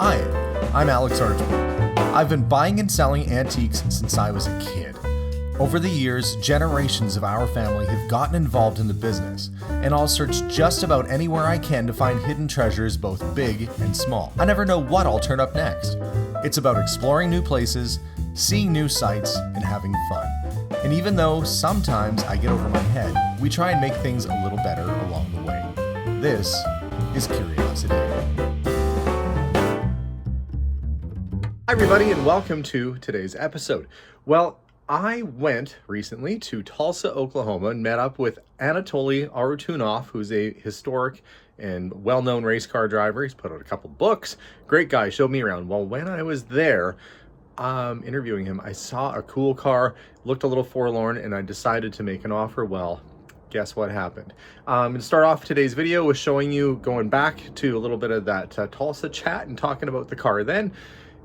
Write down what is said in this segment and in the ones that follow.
Hi, I'm Alex Archibald. I've been buying and selling antiques since I was a kid. Over the years, generations of our family have gotten involved in the business, and I'll search just about anywhere I can to find hidden treasures both big and small. I never know what I'll turn up next. It's about exploring new places, seeing new sights, and having fun. And even though sometimes I get over my head, we try and make things a little better along the way. This is Curiosity. Hi everybody and welcome to today's episode. Well, I went recently to Tulsa, Oklahoma and met up with Toly Arutunoff, who's a historic and well-known race car driver. He's put out a couple books. Great guy, showed me around. Well, when I was there interviewing him, I saw a cool car, looked a little forlorn, and I decided to make an offer. Well, guess what happened? To start off today's video with showing you, going back to a little bit of that Tulsa chat and talking about the car then,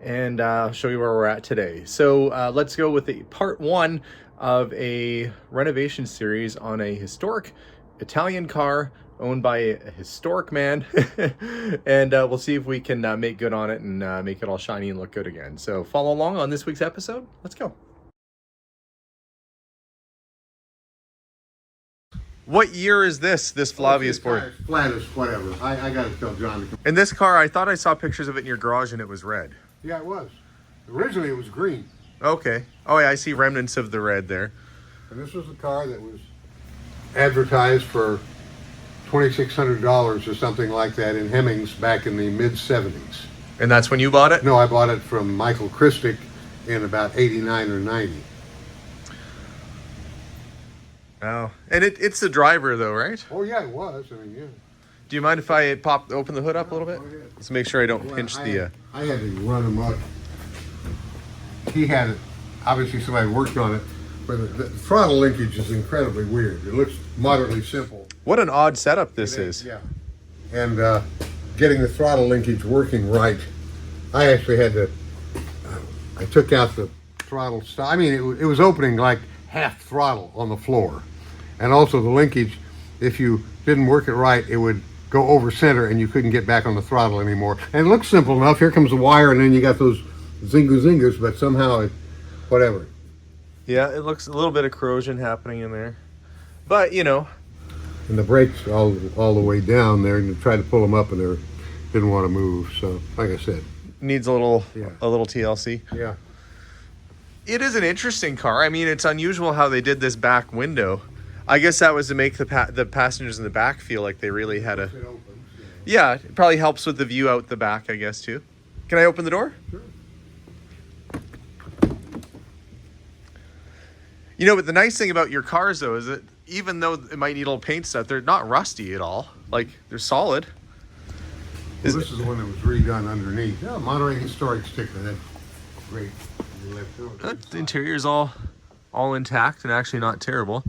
and show you where we're at today. So let's go with the part one of a renovation series on a historic Italian car owned by a historic man. And we'll see if we can make good on it and make it all shiny and look good again. So follow along on this week's episode. Let's go. What year is this Flavia Sport? Flat as whatever. I got to tell John to come. And this car, I thought I saw pictures of it in your garage and it was red. Yeah, it was. Originally it was green. Okay. Oh yeah, I see remnants of the red there. And this was a car that was advertised for $2,600 or something like that in Hemmings back in the mid-70s. And that's when you bought it? No, I bought it from Michael Christic in about 89 or 90. Oh, and it's the driver though, right? Oh yeah, it was. I mean, yeah. Do you mind if I open the hood up a little bit? Let's make sure I don't pinch the... I had to run him up. He had it. Obviously somebody worked on it, but the throttle linkage is incredibly weird. It looks moderately simple. What an odd setup this is. Yeah. And getting the throttle linkage working right, I actually had to... I took out the throttle stop. I mean, it was opening like half throttle on the floor. And also the linkage, if you didn't work it right, it would go over center and you couldn't get back on the throttle anymore. And it looks simple enough. Here comes the wire and then you got those zingers, but somehow it, whatever. Yeah, it looks a little bit of corrosion happening in there. But, you know. And the brakes all the way down there, and tried to pull them up and they didn't want to move. So, like I said. Needs a little TLC. Yeah. It is an interesting car. I mean, it's unusual how they did this back window. I guess that was to make the passengers in the back feel like they really had a... Yeah, it probably helps with the view out the back, I guess, too. Can I open the door? Sure. You know, but the nice thing about your cars, though, is that even though it might need a little paint stuff, they're not rusty at all. Like, they're solid. Well, this is the one that was redone underneath. Yeah, Monterey Historic sticker. That's great. The interior's all intact and actually not terrible.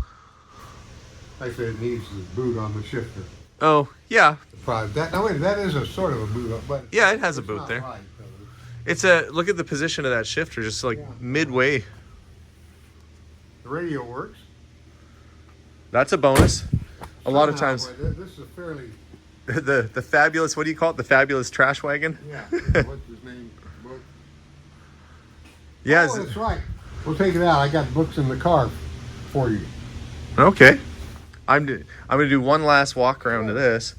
I said it needs the boot on the shifter. Oh, yeah. That is a sort of a boot, but yeah, it has a boot there. Right, it's look at the position of that shifter, just like midway. The radio works. That's a bonus. A lot of times. This is a fairly the fabulous. What do you call it? The fabulous trash wagon. Yeah. What's his name? Book. Yeah. Oh, that's right. We'll take it out. I got books in the car for you. Okay. I'm gonna do one last walk around to this.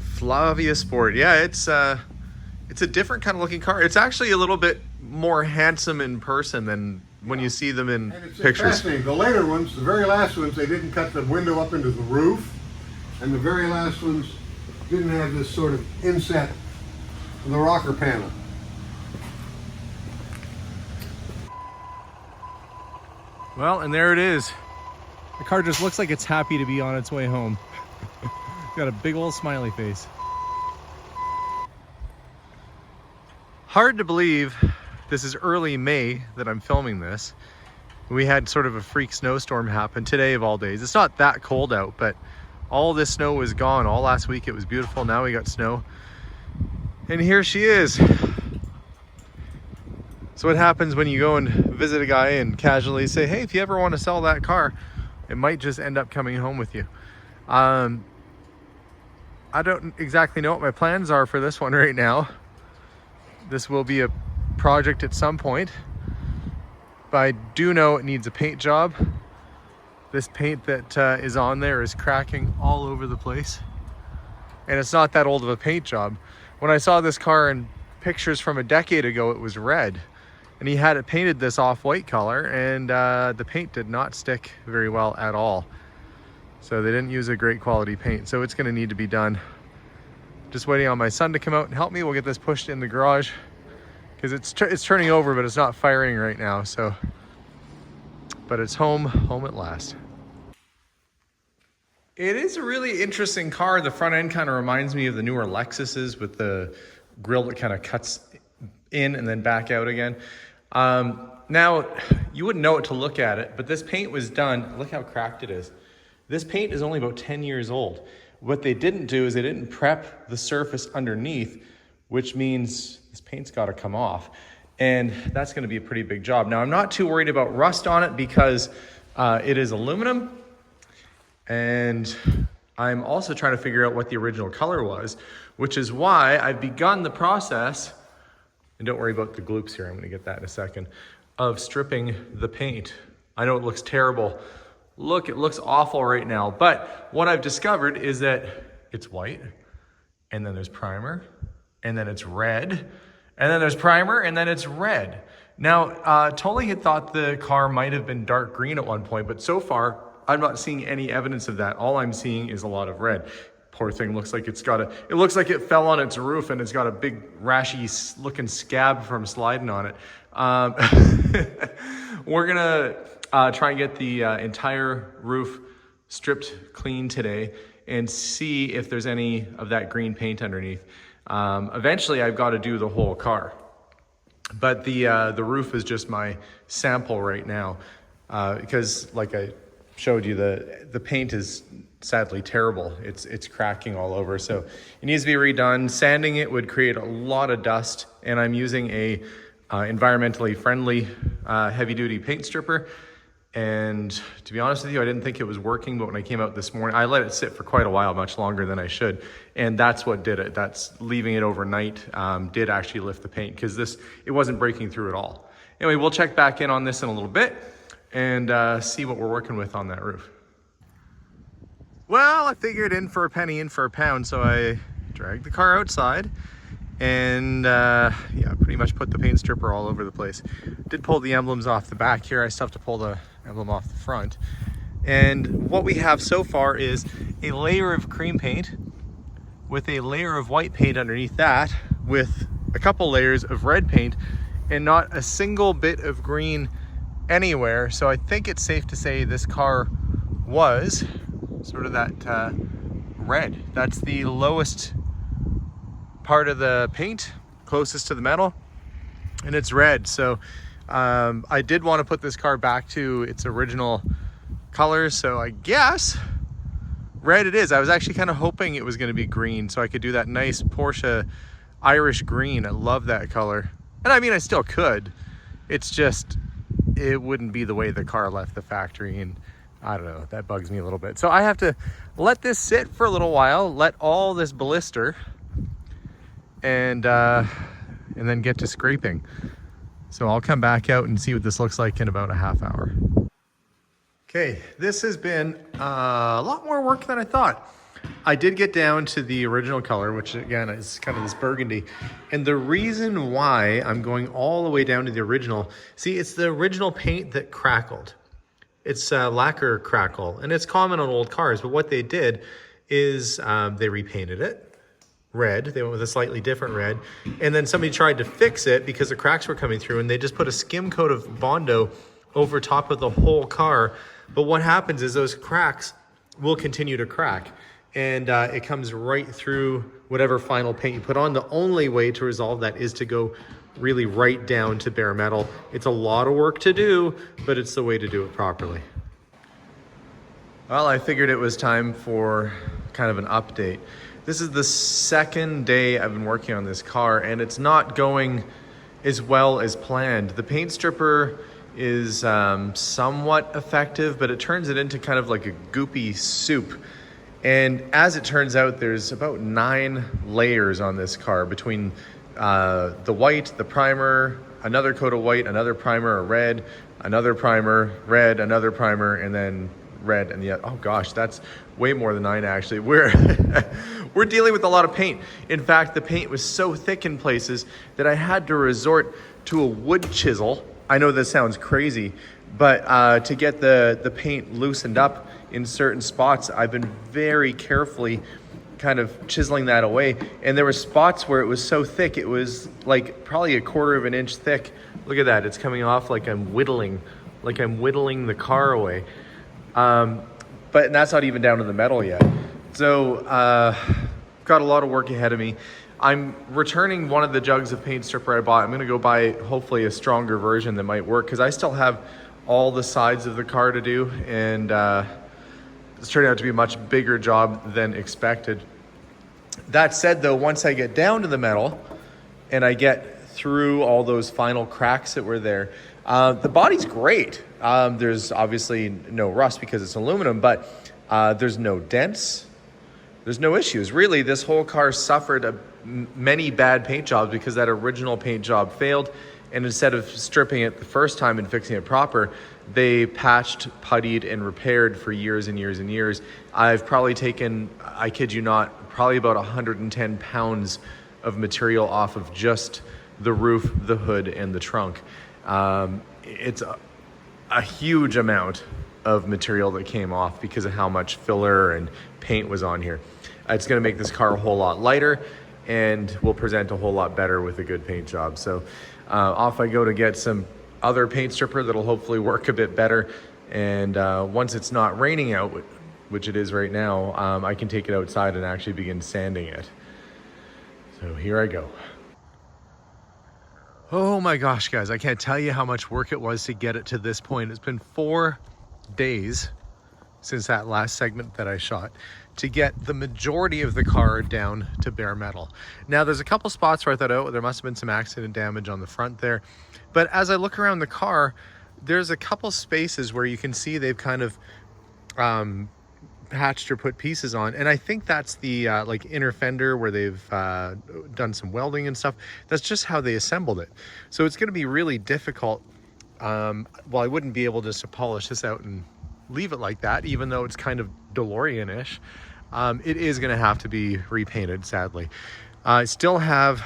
Flavia Sport. Yeah, it's a different kind of looking car. It's actually a little bit more handsome in person than when you see them in pictures. Fascinating. The later ones, the very last ones, they didn't cut the window up into the roof, and the very last ones didn't have this sort of inset in the rocker panel. Well, and there it is. The car just looks like it's happy to be on its way home. Got a big old smiley face. Hard to believe this is early May that I'm filming this. We had sort of a freak snowstorm happen today of all days. It's not that cold out, but all this snow was gone. All last week it was beautiful. Now we got snow. And here she is. So what happens when you go and visit a guy and casually say, hey, if you ever want to sell that car, it might just end up coming home with you. I don't exactly know what my plans are for this one right now. This will be a project at some point, but I do know it needs a paint job. This paint that is on there is cracking all over the place, and it's not that old of a paint job. When I saw this car in pictures from a decade ago, it was red, and he had it painted this off-white color, and the paint did not stick very well at all. So they didn't use a great quality paint, so it's going to need to be done. Just waiting on my son to come out and help me. We'll get this pushed in the garage because it's turning over, but it's not firing right now. So, but it's home at last. It is a really interesting car. The front end kind of reminds me of the newer Lexuses with the grille that kind of cuts in and then back out again. Now, you wouldn't know it to look at it, but this paint was done. Look how cracked it is. This paint is only about 10 years old. What they didn't do is they didn't prep the surface underneath, which means this paint's got to come off. And that's going to be a pretty big job. Now, I'm not too worried about rust on it because it is aluminum. And I'm also trying to figure out what the original color was, which is why I've begun the process, and don't worry about the gloops here, I'm going to get that in a second, of stripping the paint. I know it looks terrible. Look, it looks awful right now, but what I've discovered is that it's white, and then there's primer, and then it's red, and then there's primer, and then it's red. Now, Toly had thought the car might have been dark green at one point, but so far, I'm not seeing any evidence of that. All I'm seeing is a lot of red. Poor thing looks like it looks like it fell on its roof and it's got a big rashy looking scab from sliding on it. We're gonna try and get the entire roof stripped clean today and see if there's any of that green paint underneath. Eventually I've got to do the whole car, but the roof is just my sample right now because like I showed you, the paint is sadly terrible. It's cracking all over, so it needs to be redone. Sanding it would create a lot of dust, and I'm using a environmentally friendly heavy-duty paint stripper. And to be honest with you, I didn't think it was working, but when I came out this morning, I let it sit for quite a while, much longer than I should, and that's what did it. That's leaving it overnight did actually lift the paint, because it wasn't breaking through at all. Anyway, we'll check back in on this in a little bit and see what we're working with on that roof. Well, I figured in for a penny, in for a pound, so I dragged the car outside and yeah, pretty much put the paint stripper all over the place. Did pull the emblems off the back here. I still have to pull the emblem off the front. And what we have so far is a layer of cream paint with a layer of white paint underneath that, with a couple layers of red paint, and not a single bit of green anywhere. So I think it's safe to say this car was sort of that red. That's the lowest part of the paint, closest to the metal, and it's red. So I did want to put this car back to its original colors, so I guess red it is. I was actually kind of hoping it was going to be green so I could do that nice Porsche Irish green. I love that color, and I mean I still could, it's just it wouldn't be the way the car left the factory, and I don't know, that bugs me a little bit. So I have to let this sit for a little while, let all this blister, and then get to scraping. So I'll come back out and see what this looks like in about a half hour. Okay, this has been a lot more work than I thought. I did get down to the original color, which again is kind of this burgundy. And the reason why I'm going all the way down to the original, see, it's the original paint that crackled. It's lacquer crackle, and it's common on old cars, but what they did is they repainted it red. They went with a slightly different red, and then somebody tried to fix it because the cracks were coming through, and they just put a skim coat of Bondo over top of the whole car. But what happens is those cracks will continue to crack, and it comes right through whatever final paint you put on. The only way to resolve that is to go really right down to bare metal. It's a lot of work to do, but it's the way to do it properly. Well, I figured it was time for kind of an update. This is the second day I've been working on this car, and it's not going as well as planned. The paint stripper is somewhat effective, but it turns it into kind of like a goopy soup. And as it turns out, there's about 9 layers on this car between the white, the primer, another coat of white, another primer, a red, another primer, red, another primer, and then red. And yet, oh gosh, that's way more than 9 actually. We're dealing with a lot of paint. In fact, the paint was so thick in places that I had to resort to a wood chisel. I know this sounds crazy, but to get the paint loosened up in certain spots, I've been very carefully kind of chiseling that away. And there were spots where it was so thick, it was like probably 1/4 of an inch thick. Look at that, it's coming off like I'm whittling the car away. But that's not even down to the metal yet. So got a lot of work ahead of me. I'm returning one of the jugs of paint stripper I bought. I'm gonna go buy hopefully a stronger version that might work, because I still have all the sides of the car to do, and it's turning out to be a much bigger job than expected. That said though, once I get down to the metal and I get through all those final cracks that were there, the body's great. There's obviously no rust because it's aluminum, but there's no dents, there's no issues. Really, this whole car suffered many bad paint jobs because that original paint job failed, and instead of stripping it the first time and fixing it proper, they patched, puttied, and repaired for years and years and years. I've probably taken, I kid you not, probably about 110 pounds of material off of just the roof, the hood, and the trunk. It's a huge amount of material that came off because of how much filler and paint was on here. It's gonna make this car a whole lot lighter and will present a whole lot better with a good paint job. So off I go to get some other paint stripper that'll hopefully work a bit better. And once it's not raining out, which it is right now, I can take it outside and actually begin sanding it. So here I go. Oh my gosh, guys, I can't tell you how much work it was to get it to this point. It's been 4 days since that last segment that I shot to get the majority of the car down to bare metal. Now there's a couple spots where I thought, oh, there must have been some accident damage on the front there. But as I look around the car, there's a couple spaces where you can see they've kind of patched or put pieces on. And I think that's the like inner fender where they've done some welding and stuff. That's just how they assembled it. So it's gonna be really difficult. Well, I wouldn't be able just to polish this out and leave it like that, even though it's kind of DeLorean-ish. It is gonna have to be repainted, sadly. I still have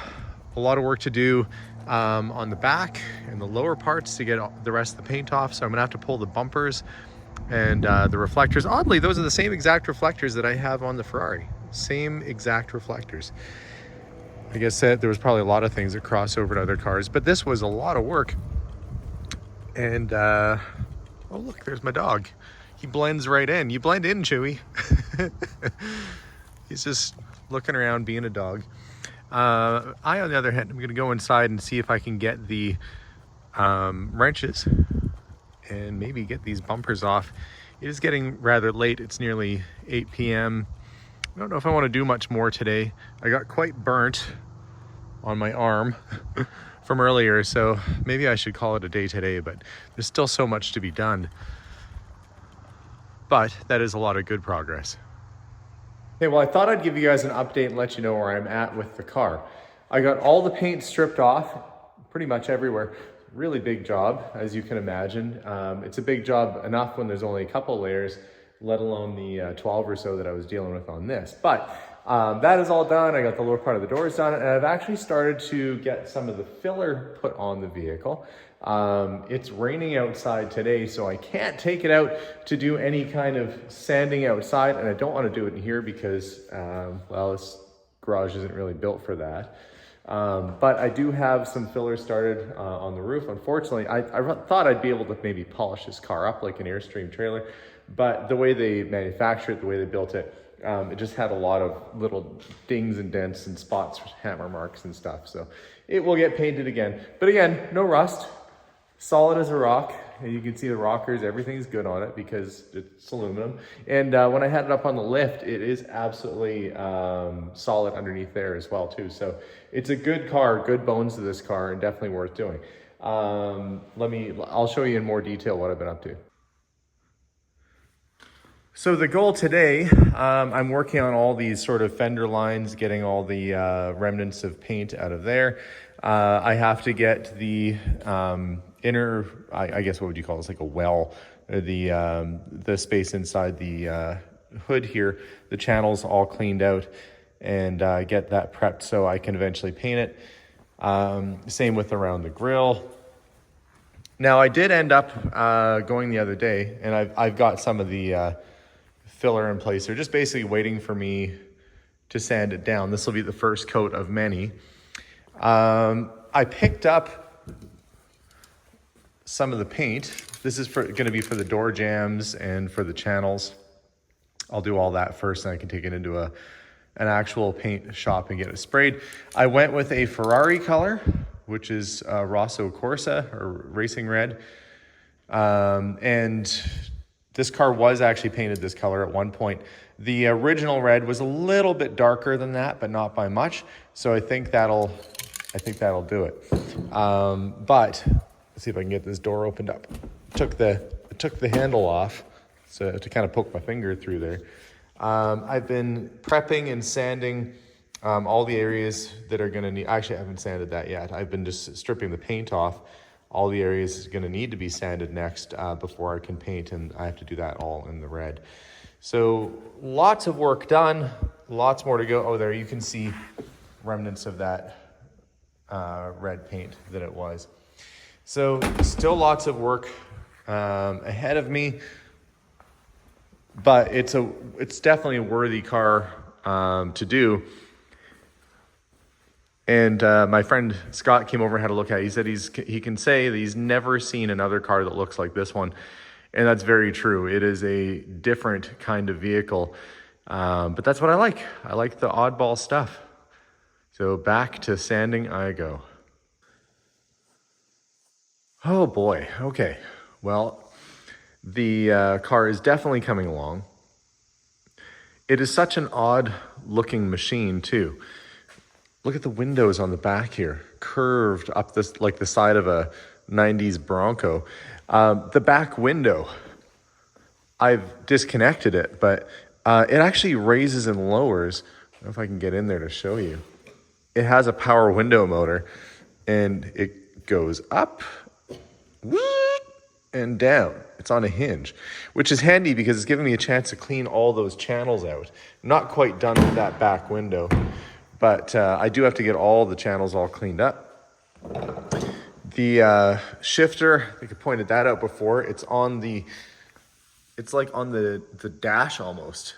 a lot of work to do on the back and the lower parts to get the rest of the paint off. So I'm gonna have to pull the bumpers and the reflectors. Oddly, those are the same exact reflectors that I have on the Ferrari. Same exact reflectors. Like I said, there was probably a lot of things that cross over to other cars, but this was a lot of work. And oh look, there's my dog. He blends right in. You blend in, Chewy. He's just looking around being a dog. I, on the other hand, I'm gonna go inside and see if I can get the wrenches and maybe get these bumpers off. It is getting rather late. It's nearly 8 p.m. I don't know if I want to do much more today. I got quite burnt on my arm from earlier, so maybe I should call it a day today, but there's still so much to be done. But that is a lot of good progress. Okay, well, I thought I'd give you guys an update and let you know where I'm at with the car. I got all the paint stripped off pretty much everywhere. Really big job, as you can imagine. It's a big job enough when there's only a couple layers, let alone the 12 or so that I was dealing with on this. But that is all done. I got the lower part of the doors done, and I've actually started to get some of the filler put on the vehicle. It's raining outside today, so I can't take it out to do any kind of sanding outside, and I don't want to do it in here because, well, this garage isn't really built for that. But I do have some fillers started on the roof. Unfortunately, I thought I'd be able to maybe polish this car up like an Airstream trailer, but the way they manufacture it, the way they built it, it just had a lot of little dings and dents and spots, hammer marks and stuff. So it will get painted again. But again, no rust, solid as a rock. And you can see the rockers, everything's good on it because it's aluminum. And when I had it up on the lift, it is absolutely solid underneath there as well too. So it's a good car, good bones to this car, and definitely worth doing. I'll show you in more detail what I've been up to. So the goal today, I'm working on all these sort of fender lines, getting all the remnants of paint out of there. I have to get the inner, I guess what would you call this, like a well, the space inside the hood here, the channels all cleaned out, and get that prepped so I can eventually paint it. Same with around the grill. Now I did end up going the other day, and I've got some of the filler in place. They're just basically waiting for me to sand it down. This will be the first coat of many. I picked up some of the paint. This is going to be for the door jambs and for the channels. I'll do all that first, and I can take it into an actual paint shop and get it sprayed. I went with a Ferrari color, which is Rosso Corsa, or Racing Red. And this car was actually painted this color at one point. The original red was a little bit darker than that, but not by much. So I think that'll do it. But let's see if I can get this door opened up. Took the handle off, so to kind of poke my finger through there. I've been prepping and sanding all the areas that are gonna need, actually I haven't sanded that yet. I've been just stripping the paint off. All the areas is gonna need to be sanded next before I can paint, and I have to do that all in the red. So lots of work done, lots more to go. Oh, there you can see remnants of that red paint that it was. So still lots of work ahead of me, but it's definitely a worthy car to do. And my friend Scott came over and had a look at it. He said he can say that he's never seen another car that looks like this one. And that's very true. It is a different kind of vehicle. But that's what I like. I like the oddball stuff. So back to sanding I go. Oh boy. Okay. Well, the car is definitely coming along. It is such an odd looking machine too. Look at the windows on the back here, curved up this like the side of a 90s Bronco. The back window, I've disconnected it, but it actually raises and lowers. I don't know if I can get in there to show you. It has a power window motor, and it goes up and down. It's on a hinge, which is handy because it's giving me a chance to clean all those channels out. I'm not quite done with that back window, but I do have to get all the channels all cleaned up. The shifter, I think I pointed that out before. It's like on the dash almost.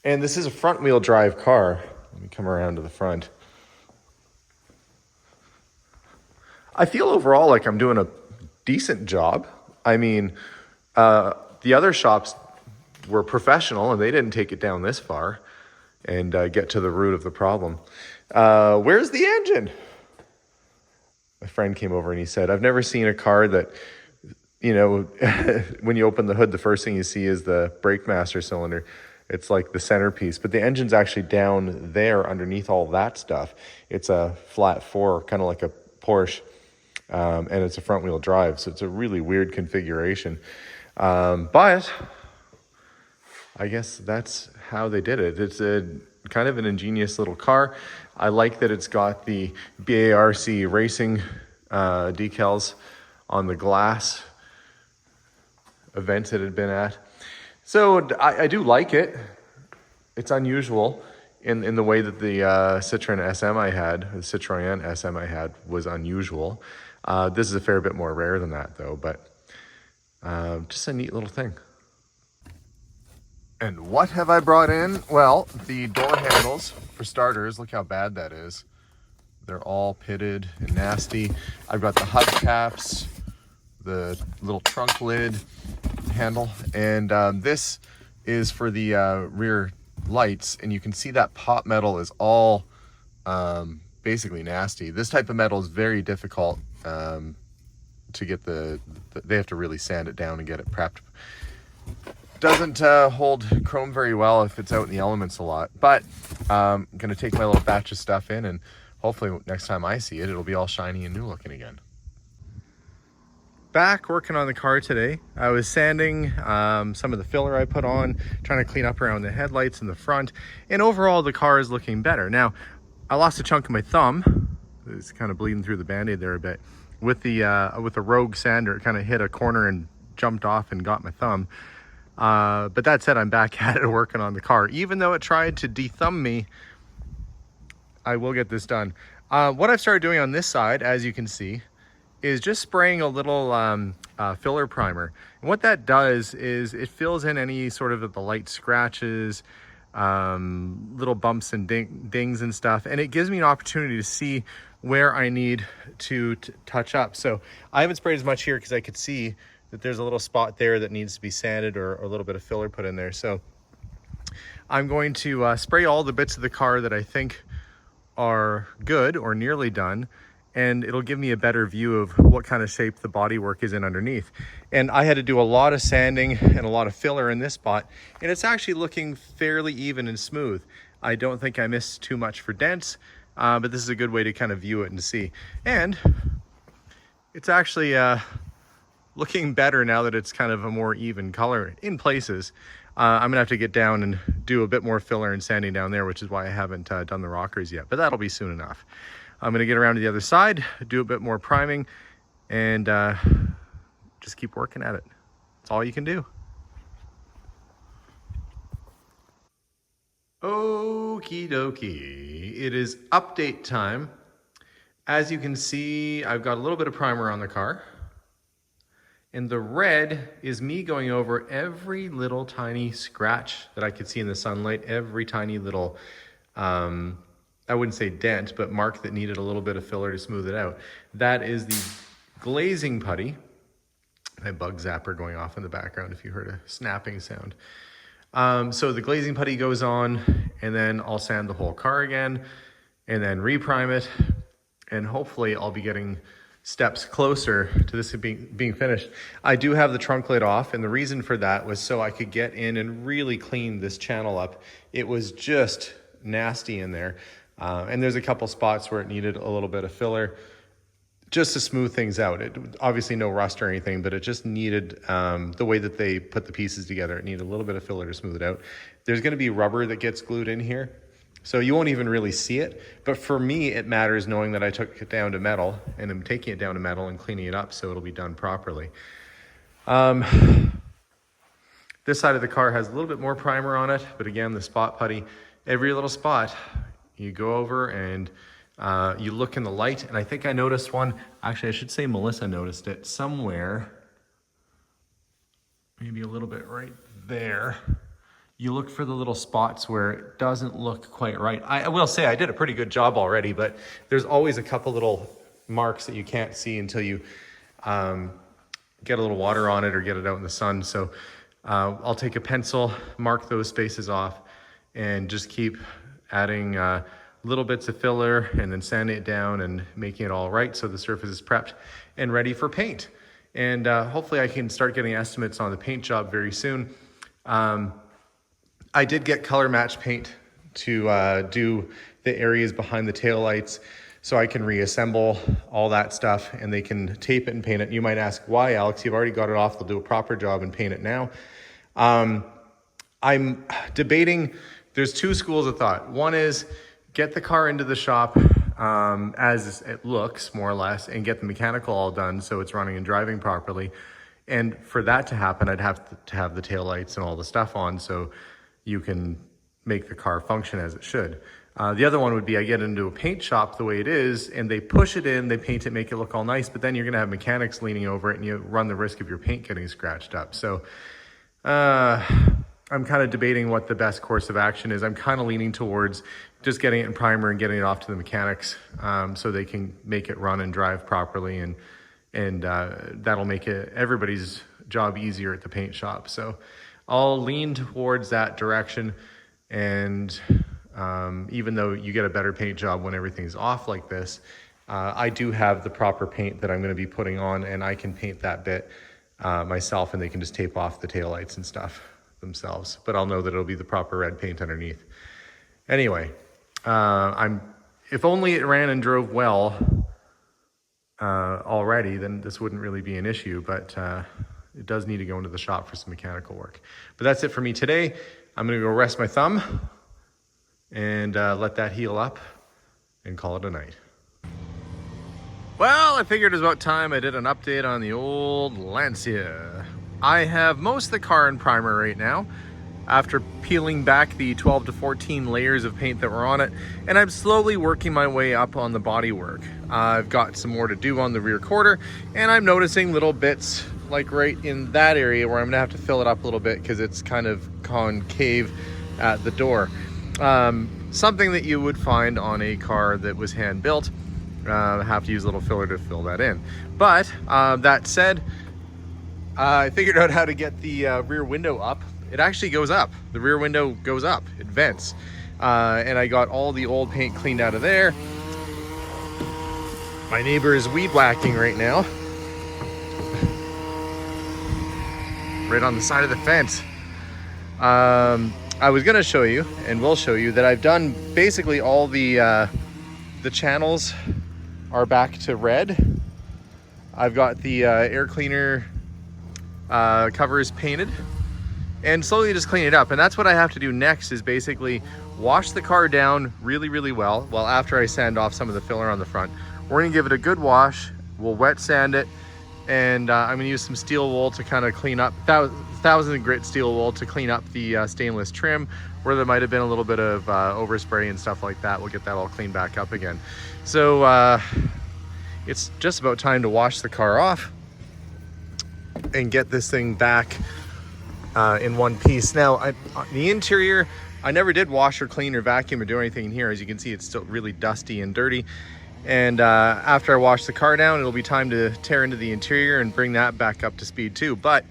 And this is a front wheel drive car. Let me come around to the front. I feel overall like I'm doing a decent job. I mean, the other shops were professional and they didn't take it down this far and get to the root of the problem. Where's the engine? My friend came over and he said, I've never seen a car that, you know, when you open the hood, the first thing you see is the brake master cylinder. It's like the centerpiece, but the engine's actually down there underneath all that stuff. It's a flat four, kind of like a Porsche, and it's a front wheel drive. So it's a really weird configuration. But I guess that's how they did it. It's a kind of an ingenious little car. I like that it's got the BARC racing decals on the glass events it had been at. So I do like it. It's unusual in the way that the Citroen SM I had was unusual. This is a fair bit more rare than that though, but just a neat little thing. And what have I brought in? Well, the door handles, for starters. Look how bad that is. They're all pitted and nasty. I've got the hubcaps, the little trunk lid handle, and this is for the rear lights, and you can see that pot metal is all basically nasty. This type of metal is very difficult to get they have to really sand it down and get it prepped. Doesn't hold chrome very well if it's out in the elements a lot, but I'm gonna take my little batch of stuff in, and hopefully next time I see it, it'll be all shiny and new looking again. back working on the car today. I was sanding some of the filler I put on, trying to clean up around the headlights in the front, and overall the car is looking better. Now, I lost a chunk of my thumb. It's kind of bleeding through the band-aid there a bit. With the Rogue sander, it kind of hit a corner and jumped off and got my thumb. But that said, I'm back at it working on the car. Even though it tried to de-thumb me, I will get this done. What I've started doing on this side, as you can see, is just spraying a little filler primer. And what that does is it fills in any sort of the light scratches, little bumps and dings and stuff, and it gives me an opportunity to see where I need to touch up. So I haven't sprayed as much here because I could see that there's a little spot there that needs to be sanded or a little bit of filler put in there. So I'm going to spray all the bits of the car that I think are good or nearly done, and it'll give me a better view of what kind of shape the bodywork is in underneath. And I had to do a lot of sanding and a lot of filler in this spot, and it's actually looking fairly even and smooth. I don't think I missed too much for dents, but this is a good way to kind of view it and see. And it's actually looking better now that it's kind of a more even color in places. I'm gonna have to get down and do a bit more filler and sanding down there, which is why I haven't done the rockers yet, but that'll be soon enough. I'm gonna get around to the other side, do a bit more priming, and just keep working at it. That's all you can do. Okie dokie, it is update time. As you can see, I've got a little bit of primer on the car. And the red is me going over every little tiny scratch that I could see in the sunlight, every tiny little, I wouldn't say dent, but mark that needed a little bit of filler to smooth it out. That is the glazing putty. My bug zapper going off in the background if you heard a snapping sound. So the glazing putty goes on, and then I'll sand the whole car again, and then reprime it, and hopefully I'll be getting steps closer to this being finished. I do have the trunk lid off, and the reason for that was so I could get in and really clean this channel up. It was just nasty in there, and there's a couple spots where it needed a little bit of filler just to smooth things out. It obviously no rust or anything, but it just needed the way that they put the pieces together. It needed a little bit of filler to smooth it out. There's going to be rubber that gets glued in here, so you won't even really see it. But for me, it matters knowing that I took it down to metal, and I'm taking it down to metal and cleaning it up so it'll be done properly. This side of the car has a little bit more primer on it, but again, the spot putty, every little spot, you go over and you look in the light, and I think I noticed one. Actually, I should say Melissa noticed it somewhere, maybe a little bit right there. You look for the little spots where it doesn't look quite right. I will say I did a pretty good job already, but there's always a couple little marks that you can't see until you get a little water on it or get it out in the sun. So I'll take a pencil, mark those spaces off, and just keep adding little bits of filler and then sanding it down and making it all right so the surface is prepped and ready for paint. And hopefully I can start getting estimates on the paint job very soon. I did get color match paint to do the areas behind the taillights so I can reassemble all that stuff and they can tape it and paint it. You might ask, why, Alex? You've already got it off. They'll do a proper job and paint it now. I'm debating, there's two schools of thought. One is get the car into the shop as it looks, more or less, and get the mechanical all done so it's running and driving properly. And for that to happen, I'd have to have the taillights and all the stuff on so you can make the car function as it should. The other one would be I get into a paint shop the way it is, and they push it in, they paint it, make it look all nice, but then you're gonna have mechanics leaning over it and you run the risk of your paint getting scratched up. So I'm kind of debating what the best course of action is. I'm kind of leaning towards just getting it in primer and getting it off to the mechanics so they can make it run and drive properly, and that'll make everybody's job easier at the paint shop. So I'll lean towards that direction, and even though you get a better paint job when everything's off like this, I do have the proper paint that I'm going to be putting on, and I can paint that bit myself, and they can just tape off the taillights and stuff themselves, but I'll know that it'll be the proper red paint underneath. Anyway, if only it ran and drove well, already, then this wouldn't really be an issue, but it does need to go into the shop for some mechanical work. But that's it for me today. I'm gonna go rest my thumb and let that heal up and call it a night. Well, I figured it was about time I did an update on the old Lancia. I have most of the car in primer right now after peeling back the 12 to 14 layers of paint that were on it, and I'm slowly working my way up on the bodywork. I've got some more to do on the rear quarter, and I'm noticing little bits like right in that area where I'm gonna have to fill it up a little bit because it's kind of concave at the door. Something that you would find on a car that was hand built. Have to use a little filler to fill that in. But that said, I figured out how to get the rear window up. It actually goes up. The rear window goes up. It vents. And I got all the old paint cleaned out of there. My neighbor is weed whacking right now. Right on the side of the fence. I was gonna show you, and will show you, that I've done basically all the channels are back to red. I've got the air cleaner covers painted and slowly just clean it up. And that's what I have to do next, is basically wash the car down really, really well. Well, after I sand off some of the filler on the front, we're gonna give it a good wash. We'll wet sand it, and I'm gonna use some steel wool to kind of clean up, 1000 grit steel wool to clean up the stainless trim where there might have been a little bit of overspray and stuff like that. We'll get that all cleaned back up again. So it's just about time to wash the car off and get this thing back in one piece. Now, the interior, I never did wash or clean or vacuum or do anything in here. As you can see, it's still really dusty and dirty. And after I wash the car down, it'll be time to tear into the interior and bring that back up to speed too. But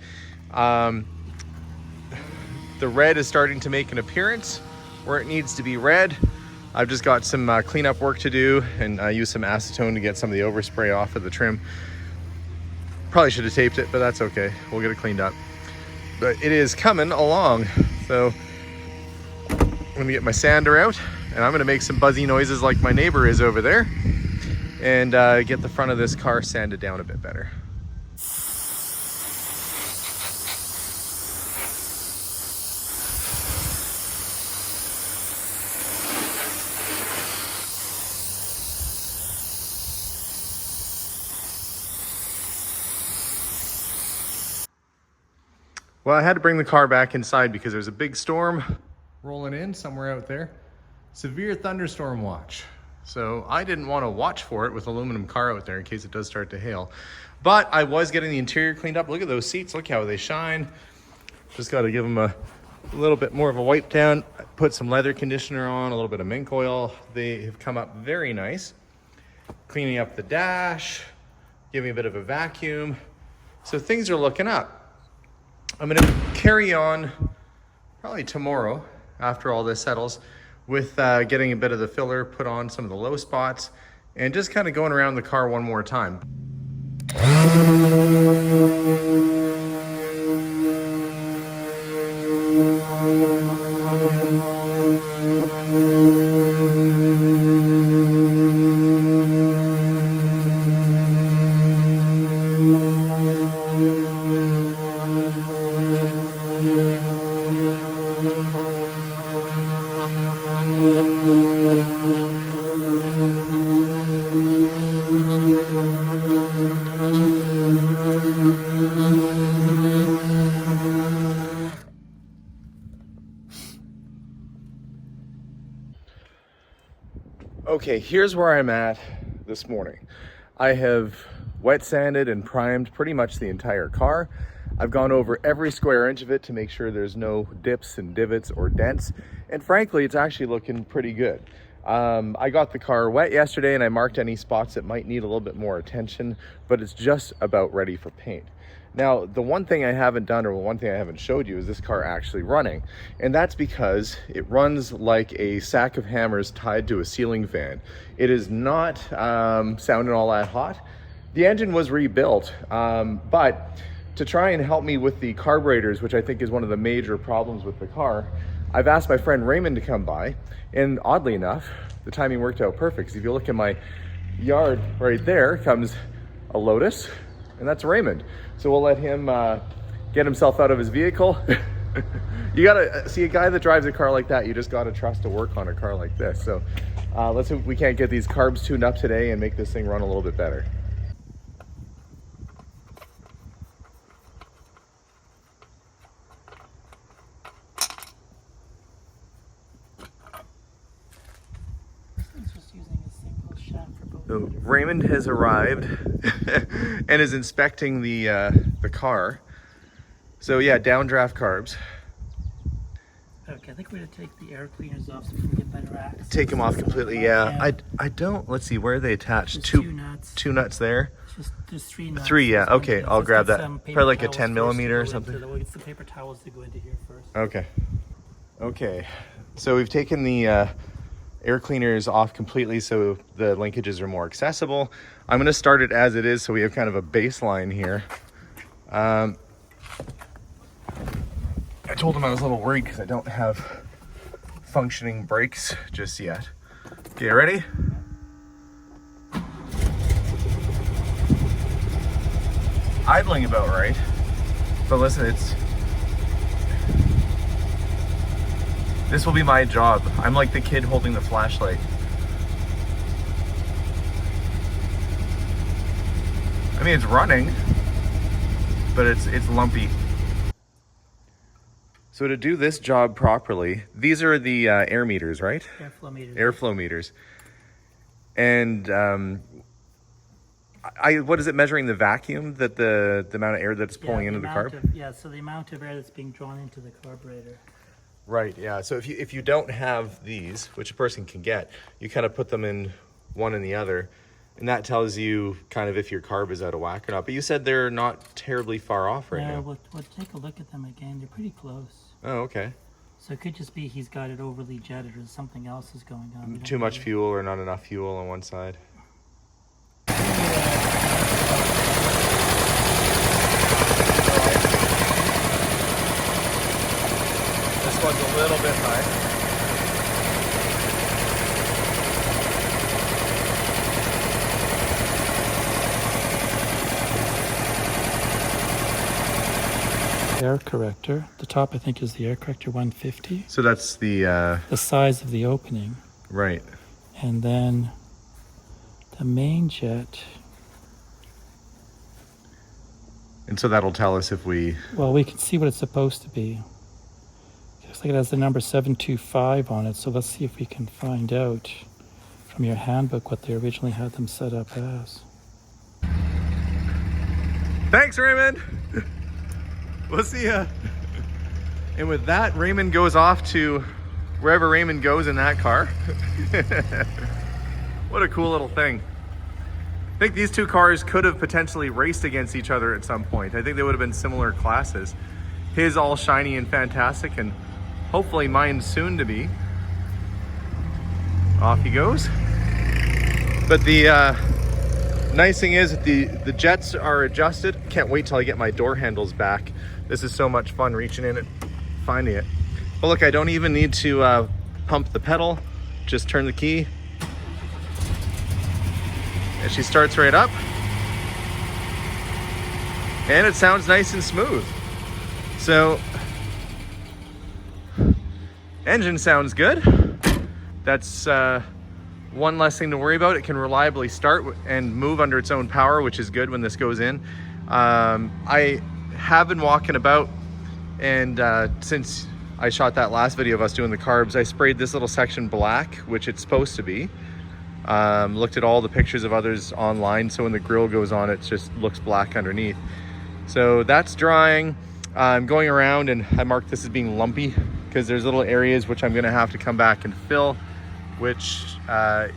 the red is starting to make an appearance where it needs to be red. I've just got some cleanup work to do, and I use some acetone to get some of the overspray off of the trim. Probably should have taped it, but that's okay. We'll get it cleaned up. But it is coming along. So I'm gonna get my sander out, and I'm gonna make some buzzy noises like my neighbor is over there, and get the front of this car sanded down a bit better. Well, I had to bring the car back inside because there's a big storm rolling in somewhere out there. Severe thunderstorm watch. So I didn't want to watch for it with aluminum car out there in case it does start to hail. But I was getting the interior cleaned up. Look at those seats. Look how they shine. Just got to give them a little bit more of a wipe down. Put some leather conditioner on, a little bit of mink oil. They have come up very nice. Cleaning up the dash, giving a bit of a vacuum. So things are looking up. I'm gonna carry on probably tomorrow after all this settles with getting a bit of the filler put on some of the low spots and just kind of going around the car one more time. Okay, here's where I'm at this morning. I have wet sanded and primed pretty much the entire car. I've gone over every square inch of it to make sure there's no dips and divots or dents. And frankly, it's actually looking pretty good. I got the car wet yesterday and I marked any spots that might need a little bit more attention, but it's just about ready for paint. Now, the one thing I haven't done, or one thing I haven't showed you, is this car actually running. And that's because it runs like a sack of hammers tied to a ceiling fan. It is not sounding all that hot. The engine was rebuilt, but to try and help me with the carburetors, which I think is one of the major problems with the car, I've asked my friend Raymond to come by, and oddly enough, the timing worked out perfect. 'Cause if you look in my yard right there, comes a Lotus, and that's Raymond. So we'll let him get himself out of his vehicle. You gotta see a guy that drives a car like that. You just gotta trust to work on a car like this. So let's hope we can't get these carbs tuned up today and make this thing run a little bit better. So Raymond has arrived and is inspecting the car. So yeah, downdraft carbs. Okay, I think we're gonna take the air cleaners off so we can get better access. Take them off completely, yeah. I don't, let's see, where are they attached? Two nuts there? There's 3 nuts. 3, yeah, okay, I'll grab that. Probably like a 10 10 millimeter or something. We'll get some paper towels to go into here first. Okay. Okay, so we've taken the air cleaners off completely so the linkages are more accessible. I'm gonna start it as it is so we have kind of a baseline here. I told him I was a little worried because I don't have functioning brakes just yet. Okay, ready? Idling about right, but listen, this will be my job. I'm like the kid holding the flashlight. I mean, it's running, but it's lumpy. So to do this job properly, these are the air meters, right? Airflow meters. Airflow meters. And what is it measuring? The vacuum that the amount of air that's pulling into the carb? So the amount of air that's being drawn into the carburetor. Right, yeah. So if you don't have these, which a person can get, you kind of put them in one and the other, and that tells you kind of if your carb is out of whack or not. But you said they're not terribly far off right now. We'll take a look at them again. They're pretty close. Oh, okay. So it could just be he's got it overly jetted or something else is going on. Too much fuel or not enough fuel on one side. This one's a little bit high. Air corrector. The top I think is the air corrector 150. So that's the size of the opening. Right. And then the main jet. And so that'll tell us if we... Well, we can see what it's supposed to be. It looks like it has the number 725 on it. So let's see if we can find out from your handbook what they originally had them set up as. Thanks, Raymond. We'll see ya. And with that, Raymond goes off to wherever Raymond goes in that car. What a cool little thing. I think these two cars could have potentially raced against each other at some point. I think they would have been similar classes. His all shiny and fantastic, and hopefully mine soon to be. Off he goes. But the nice thing is that the jets are adjusted. Can't wait till I get my door handles back. This is so much fun reaching in and finding it. But look, I don't even need to pump the pedal. Just turn the key. And she starts right up. And it sounds nice and smooth. So, engine sounds good. That's one less thing to worry about. It can reliably start and move under its own power, which is good when this goes in. I have been walking about, and since I shot that last video of us doing the carbs, I sprayed this little section black, which it's supposed to be. Looked at all the pictures of others online, so when the grill goes on, it just looks black underneath. So that's drying. I'm going around, and I marked this as being lumpy because there's little areas which I'm gonna have to come back and fill, which,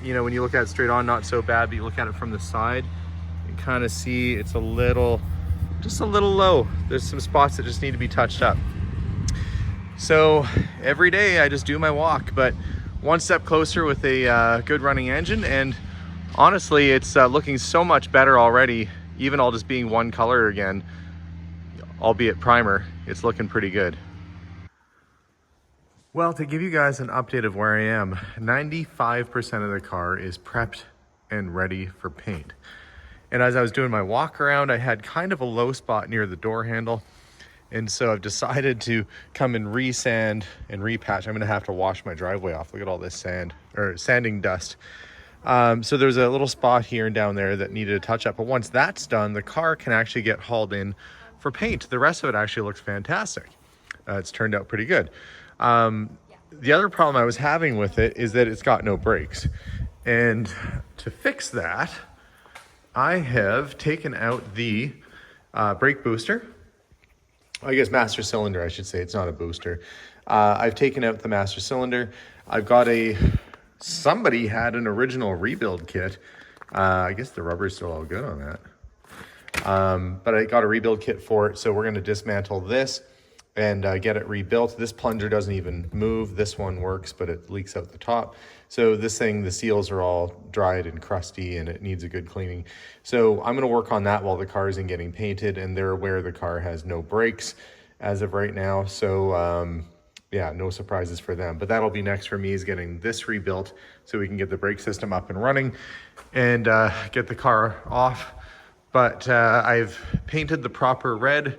you know, when you look at it straight on, not so bad, but you look at it from the side, you can kind of see it's a little, just a little low. There's some spots that just need to be touched up. So every day I just do my walk, but one step closer with a good running engine, and honestly, it's looking so much better already, even all just being one color again, albeit primer. It's looking pretty good. Well, to give you guys an update of where I am, 95% of the car is prepped and ready for paint. And as I was doing my walk around, I had kind of a low spot near the door handle. And so I've decided to come and resand and repatch. I'm gonna have to wash my driveway off. Look at all this sand, or sanding dust. So there's a little spot here and down there that needed a touch up. But once that's done, the car can actually get hauled in for paint. The rest of it actually looks fantastic. It's turned out pretty good. The other problem I was having with it is that it's got no brakes. And to fix that, I have taken out the brake booster. I guess master cylinder, I should say. It's not a booster. I've taken out the master cylinder. I've got somebody had an original rebuild kit. I guess the rubber's still all good on that. But I got a rebuild kit for it. So we're going to dismantle this and get it rebuilt. This plunger doesn't even move. This one works, but it leaks out the top. So this thing, the seals are all dried and crusty and it needs a good cleaning. So I'm gonna work on that while the car isn't getting painted, and they're aware the car has no brakes as of right now. So yeah, no surprises for them. But that'll be next for me, is getting this rebuilt so we can get the brake system up and running and get the car off. But I've painted the proper red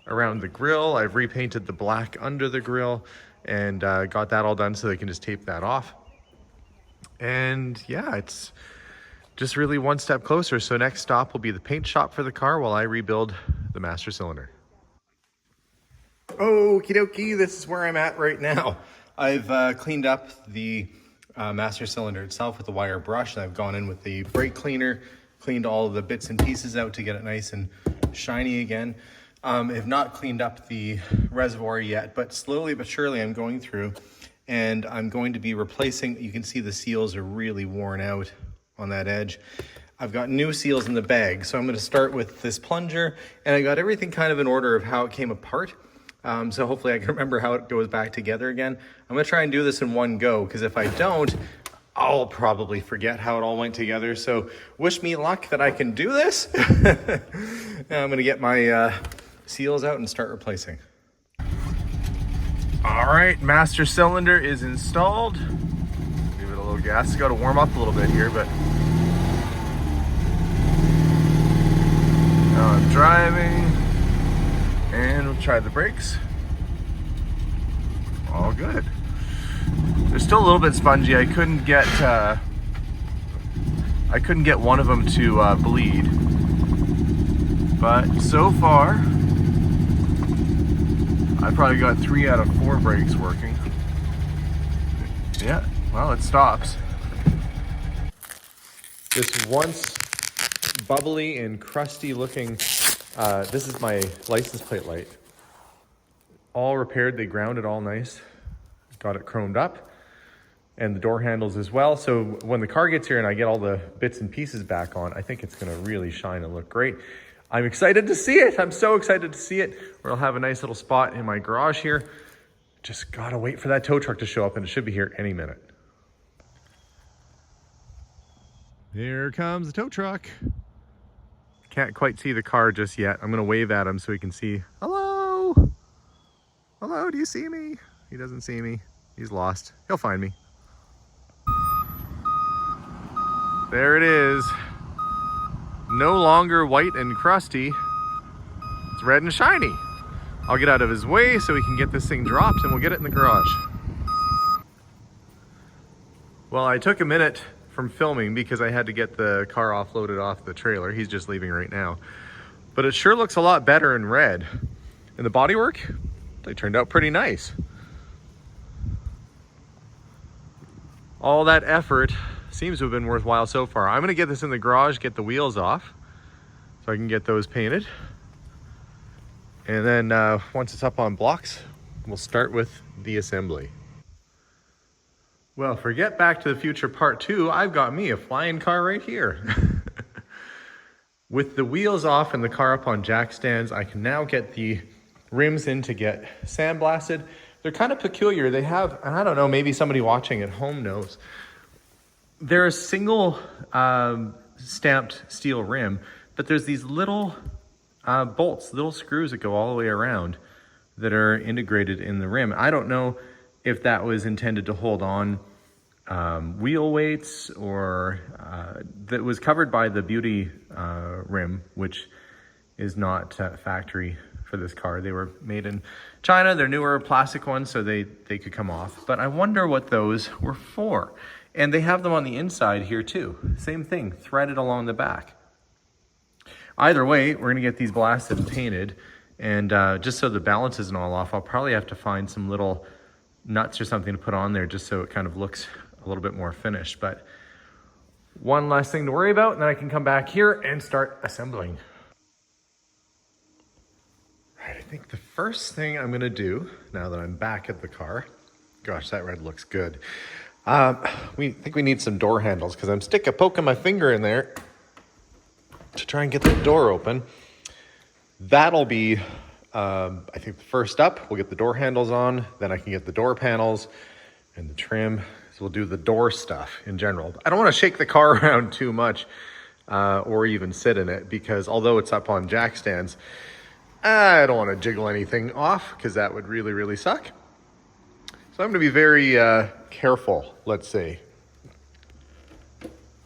around the grill. I've repainted the black under the grill and got that all done so they can just tape that off. And yeah, it's just really one step closer. So next stop will be the paint shop for the car while I rebuild the master cylinder. Okie dokie, this is where I'm at right now. I've cleaned up the master cylinder itself with a wire brush, and I've gone in with the brake cleaner, cleaned all of the bits and pieces out to get it nice and shiny again. Have not cleaned up the reservoir yet, but slowly but surely I'm going through, and I'm going to be replacing. You can see the seals are really worn out on that edge. I've got new seals in the bag, so I'm going to start with this plunger, and I got everything kind of in order of how it came apart. So hopefully I can remember how it goes back together again. I'm going to try and do this in one go, because if I don't, I'll probably forget how it all went together. So wish me luck that I can do this. I'm going to get my seals out and start replacing. All right, master cylinder is installed. Give it a little gas. It's got to warm up a little bit here, but now I'm driving, and we'll try the brakes. All good. They're still a little bit spongy. I couldn't get one of them to bleed, but so far I probably got 3 out of 4 brakes working. Yeah, well, it stops. This once bubbly and crusty looking, this is my license plate light. All repaired, they ground it all nice. Got it chromed up, and the door handles as well. So when the car gets here and I get all the bits and pieces back on, I think it's gonna really shine and look great. I'm excited to see it. I'm so excited to see it. We'll have a nice little spot in my garage here. Just gotta wait for that tow truck to show up, and it should be here any minute. Here comes the tow truck. Can't quite see the car just yet. I'm gonna wave at him so he can see. Hello? Hello, do you see me? He doesn't see me. He's lost. He'll find me. There it is. No longer white and crusty. It's red and shiny. I'll get out of his way so we can get this thing dropped, and we'll get it in the garage. Well, I took a minute from filming because I had to get the car offloaded off the trailer. He's just leaving right now. But it sure looks a lot better in red. And the bodywork, they turned out pretty nice. All that effort seems to have been worthwhile so far. I'm gonna get this in the garage, get the wheels off so I can get those painted. And then once it's up on blocks, we'll start with the assembly. Well, for Get Back to the Future Part 2, I've got me a flying car right here. With the wheels off and the car up on jack stands, I can now get the rims in to get sandblasted. They're kind of peculiar. They have, and I don't know, maybe somebody watching at home knows, they're a single stamped steel rim, but there's these little bolts, little screws that go all the way around that are integrated in the rim. I don't know if that was intended to hold on wheel weights or that was covered by the beauty rim, which is not factory for this car. They were made in China. They're newer plastic ones, so they could come off. But I wonder what those were for. And they have them on the inside here too. Same thing, threaded along the back. Either way, we're gonna get these blasted and painted. And just so the balance isn't all off, I'll probably have to find some little nuts or something to put on there just so it kind of looks a little bit more finished. But one last thing to worry about, and then I can come back here and start assembling. Right, I think the first thing I'm gonna do, now that I'm back at the car, gosh, that red looks good. We think we need some door handles because I'm poking my finger in there to try and get the door open. That'll be, I think, the first up. We'll get the door handles on, then I can get the door panels and the trim. So we'll do the door stuff in general. I don't want to shake the car around too much or even sit in it because although it's up on jack stands, I don't want to jiggle anything off because that would really, really suck. So I'm going to be very careful, let's say.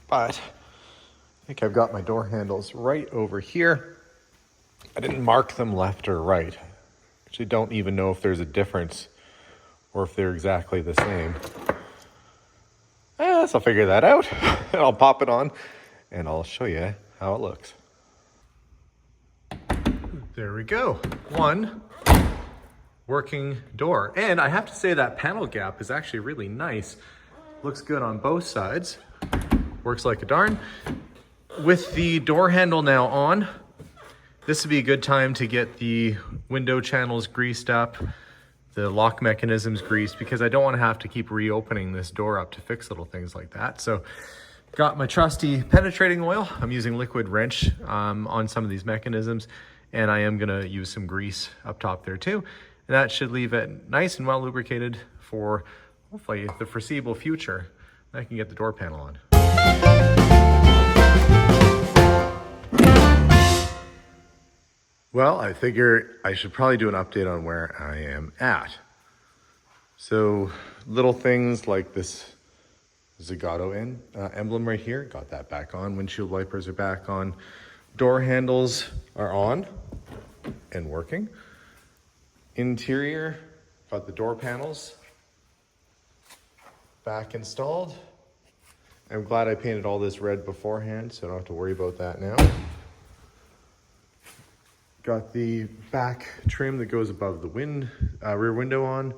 But I think I've got my door handles right over here. I didn't mark them left or right. Actually don't even know if there's a difference or if they're exactly the same. So I'll figure that out and I'll pop it on and I'll show you how it looks. There we go. One working door. And I have to say that panel gap is actually really nice. Looks good on both sides. Works like a darn. With the door handle now on, this would be a good time to get the window channels greased up, the lock mechanisms greased, because I don't want to have to keep reopening this door up to fix little things like that. So got my trusty penetrating oil. I'm using liquid wrench on some of these mechanisms, and I am gonna use some grease up top there too. And that should leave it nice and well lubricated for hopefully the foreseeable future. I can get the door panel on. Well, I figure I should probably do an update on where I am at. So little things like this Zagato emblem right here, got that back on. Windshield wipers are back on. Door handles are on and working. Interior, got the door panels back installed. I'm glad I painted all this red beforehand, so I don't have to worry about that now. Got the back trim that goes above the rear window on,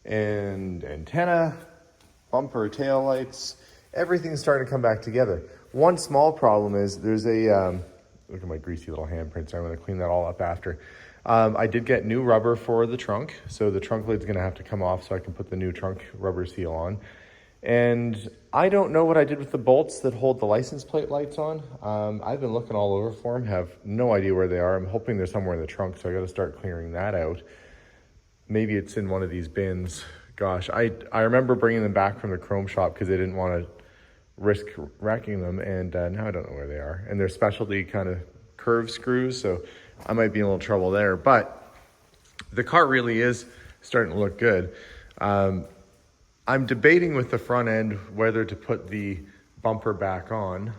and antenna, bumper, tail lights, everything's starting to come back together. One small problem is there's a, look at my greasy little handprints, I'm gonna clean that all up after. I did get new rubber for the trunk, so the trunk lid's gonna have to come off so I can put the new trunk rubber seal on. And I don't know what I did with the bolts that hold the license plate lights on. I've been looking all over for them, have no idea where they are. I'm hoping they're somewhere in the trunk, so I gotta start clearing that out. Maybe it's in one of these bins. Gosh, I remember bringing them back from the chrome shop because they didn't want to risk wrecking them, and now I don't know where they are. And they're specialty kind of curved screws, so I might be in a little trouble there. But the car really is starting to look good. I'm debating with the front end whether to put the bumper back on.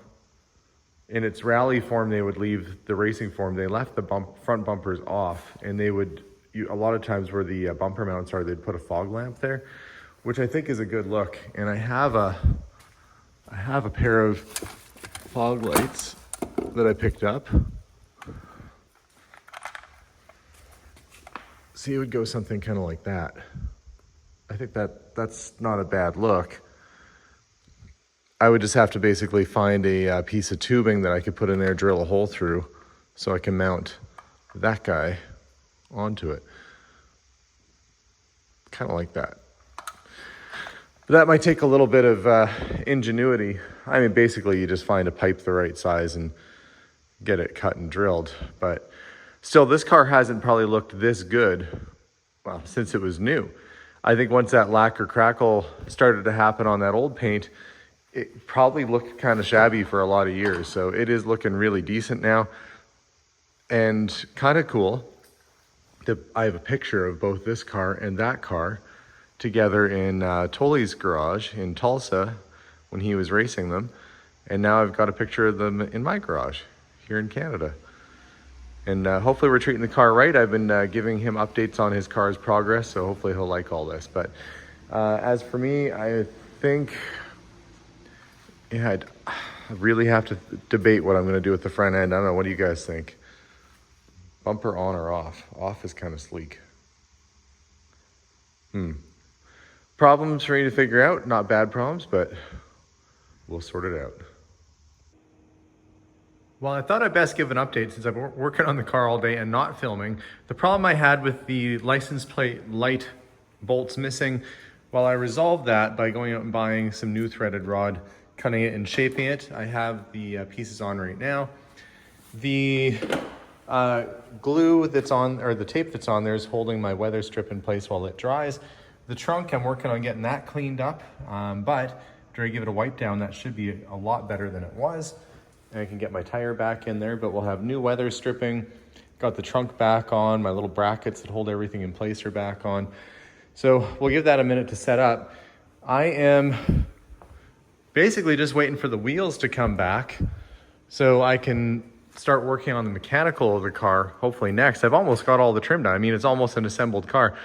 In its rally form, they would leave the racing form. They left the front bumpers off, and they would, a lot of times where the bumper mounts are, they'd put a fog lamp there, which I think is a good look. And I have a pair of fog lights that I picked up. See, it would go something kind of like that. I think that's not a bad look. I would just have to basically find a piece of tubing that I could put in there, drill a hole through, so I can mount that guy onto it. Kind of like that. But that might take a little bit of ingenuity. I mean, basically you just find a pipe the right size and get it cut and drilled. But still, this car hasn't probably looked this good, well, since it was new. I think once that lacquer crackle started to happen on that old paint, it probably looked kind of shabby for a lot of years. So it is looking really decent now and kind of cool. I have a picture of both this car and that car, together in Toly's garage in Tulsa when he was racing them. And now I've got a picture of them in my garage here in Canada. And hopefully we're treating the car right. I've been giving him updates on his car's progress, so hopefully he'll like all this. But as for me, I think, yeah, I really have to debate what I'm going to do with the front end. I don't know. What do you guys think? Bumper on or off? Off is kind of sleek. Problems for me to figure out. Not bad problems, but we'll sort it out. Well, I thought I'd best give an update since I've been working on the car all day and not filming. The problem I had with the license plate light bolts missing, well, I resolved that by going out and buying some new threaded rod, cutting it and shaping it. I have the pieces on right now. The glue that's on, or the tape that's on there is holding my weather strip in place while it dries. The trunk, I'm working on getting that cleaned up, but after I give it a wipe down, that should be a lot better than it was. And I can get my tire back in there, but we'll have new weather stripping. Got the trunk back on, my little brackets that hold everything in place are back on. So we'll give that a minute to set up. I am basically just waiting for the wheels to come back so I can start working on the mechanical of the car, hopefully next. I've almost got all the trim done. I mean, it's almost an assembled car.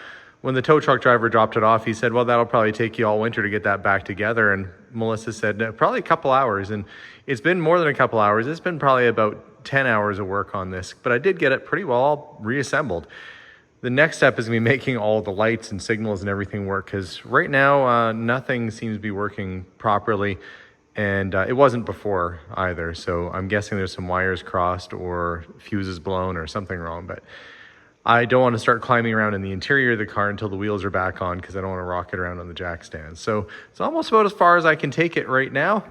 When the tow truck driver dropped it off, he said, well, that'll probably take you all winter to get that back together. And Melissa said, probably a couple hours. And it's been more than a couple hours. It's been probably about 10 hours of work on this, but I did get it pretty well all reassembled. The next step is me making all the lights and signals and everything work, because right now nothing seems to be working properly, and it wasn't before either. So I'm guessing there's some wires crossed or fuses blown or something wrong, but I don't want to start climbing around in the interior of the car until the wheels are back on, because I don't want to rock it around on the jack stand. So it's almost about as far as I can take it right now.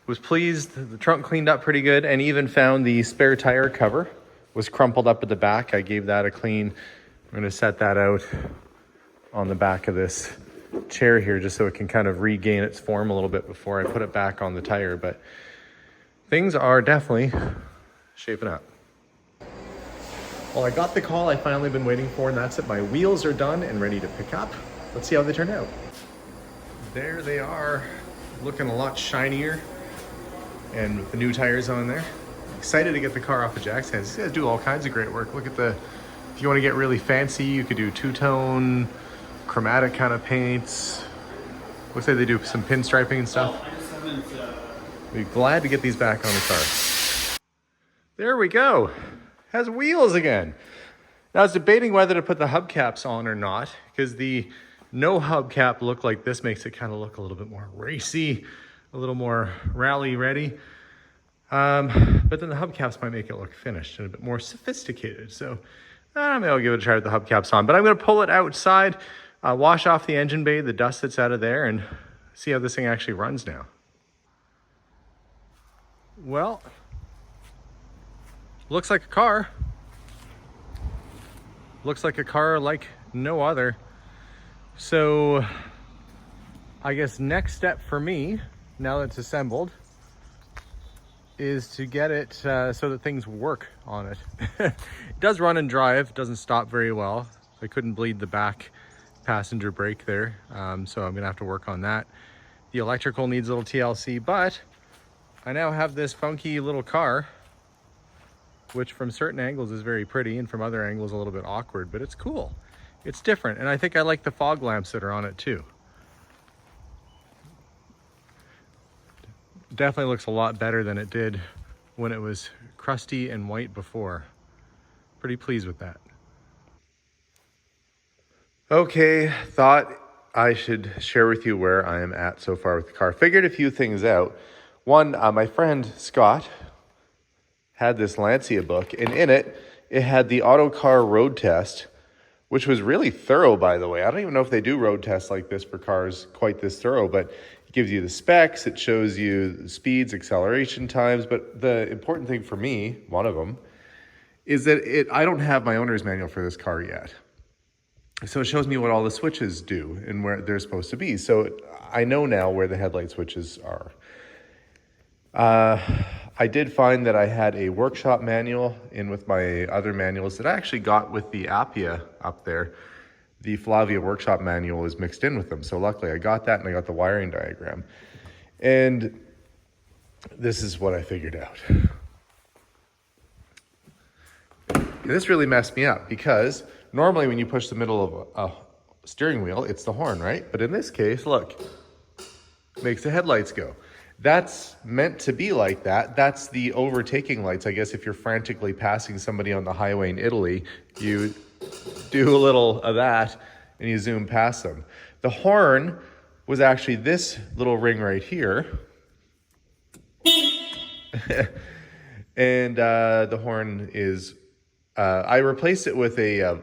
Was pleased, the trunk cleaned up pretty good, and even found the spare tire cover was crumpled up at the back. I gave that a clean. I'm going to set that out on the back of this chair here just so it can kind of regain its form a little bit before I put it back on the tire. But things are definitely shaping up. Well, I got the call I've finally been waiting for, and that's it. My wheels are done and ready to pick up. Let's see how they turn out. There they are, looking a lot shinier, and with the new tires on there. Excited to get the car off of Jack's hands. These guys do all kinds of great work. Look at the, if you want to get really fancy, you could do two-tone, chromatic kind of paints. Looks like they do some pinstriping and stuff. I just haven't, Be glad to get these back on the car. There we go. Has wheels again. Now I was debating whether to put the hubcaps on or not, because the no hubcap look like this makes it kind of look a little bit more racy, a little more rally ready. But then the hubcaps might make it look finished and a bit more sophisticated. So maybe I'll give it a try with the hubcaps on. But I'm going to pull it outside, wash off the engine bay, the dust that's out of there, and see how this thing actually runs now. Well, looks like a car. Looks like a car like no other. So I guess next step for me, now that it's assembled, is to get it so that things work on it. It does run and drive, doesn't stop very well. I couldn't bleed the back passenger brake there, so I'm gonna have to work on that. The electrical needs a little TLC, but I now have this funky little car, which from certain angles is very pretty and from other angles a little bit awkward, but it's cool. It's different, and I think I like the fog lamps that are on it too. Definitely looks a lot better than it did when it was crusty and white before. Pretty pleased with that. Okay, thought I should share with you where I am at so far with the car. Figured a few things out. One, my friend Scott had this Lancia book, and in it, it had the Autocar road test, which was really thorough, by the way. I don't even know if they do road tests like this for cars quite this thorough, but it gives you the specs, it shows you the speeds, acceleration times, but the important thing for me, one of them, is that I don't have my owner's manual for this car yet. So it shows me what all the switches do and where they're supposed to be. So I know now where the headlight switches are. I did find that I had a workshop manual in with my other manuals that I actually got with the Appia up there the Flavia workshop manual is mixed in with them. So luckily I got that, and I got the wiring diagram. And this is what I figured out. And this really messed me up, because normally when you push the middle of a steering wheel, it's the horn, right? But in this case, look, makes the headlights go. That's meant to be like that. That's the overtaking lights. I guess if you're frantically passing somebody on the highway in Italy, you do a little of that and you zoom past them. The horn was actually this little ring right here. And the horn is, I replaced it with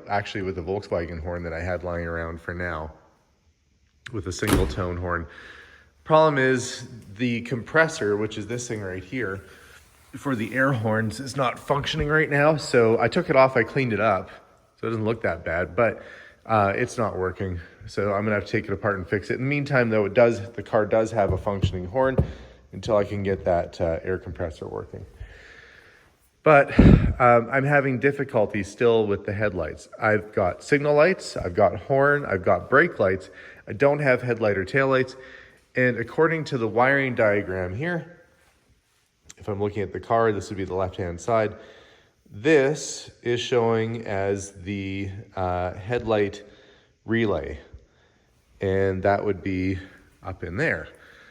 actually with a Volkswagen horn that I had lying around for now, with a single tone horn. Problem is the compressor, which is this thing right here, for the air horns is not functioning right now. So I took it off, I cleaned it up, so it doesn't look that bad, but it's not working. So I'm gonna have to take it apart and fix it. In the meantime though, the car does have a functioning horn until I can get that air compressor working. But I'm having difficulty still with the headlights. I've got signal lights, I've got horn, I've got brake lights. I don't have headlight or tail lights. And according to the wiring diagram here, if I'm looking at the car, this would be the left-hand side. This is showing as the headlight relay, and that would be up in there.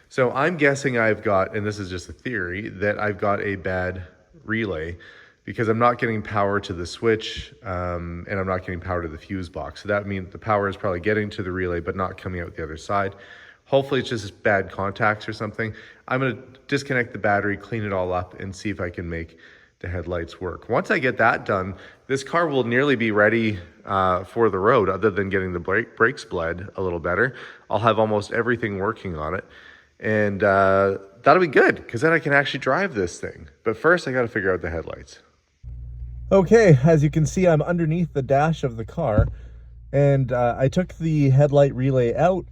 So I'm guessing I've got, and this is just a theory, that I've got a bad relay, because I'm not getting power to the switch, and I'm not getting power to the fuse box. So that means the power is probably getting to the relay, but not coming out the other side. Hopefully it's just bad contacts or something. I'm gonna disconnect the battery, clean it all up, and see if I can make the headlights work. Once I get that done, this car will nearly be ready for the road, other than getting the brakes bled a little better. I'll have almost everything working on it. And that'll be good, because then I can actually drive this thing. But first I gotta figure out the headlights. Okay, as you can see, I'm underneath the dash of the car, and I took the headlight relay out.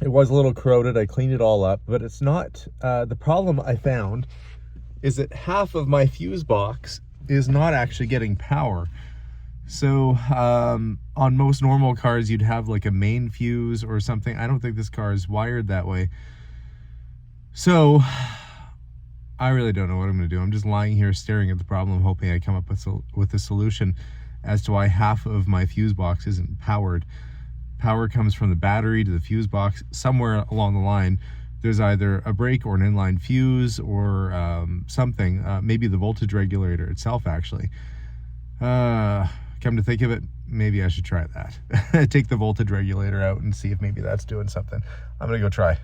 It was a little corroded, I cleaned it all up, but it's not, the problem I found is that half of my fuse box is not actually getting power. So on most normal cars, you'd have like a main fuse or something. I don't think this car is wired that way. So I really don't know what I'm gonna do. I'm just lying here staring at the problem, hoping I come up with a solution as to why half of my fuse box isn't powered. Power comes from the battery to the fuse box. Somewhere along the line, there's either a brake or an inline fuse or something, maybe the voltage regulator itself actually. Come to think of it, maybe I should try that. Take the voltage regulator out and see if maybe that's doing something. I'm gonna go try.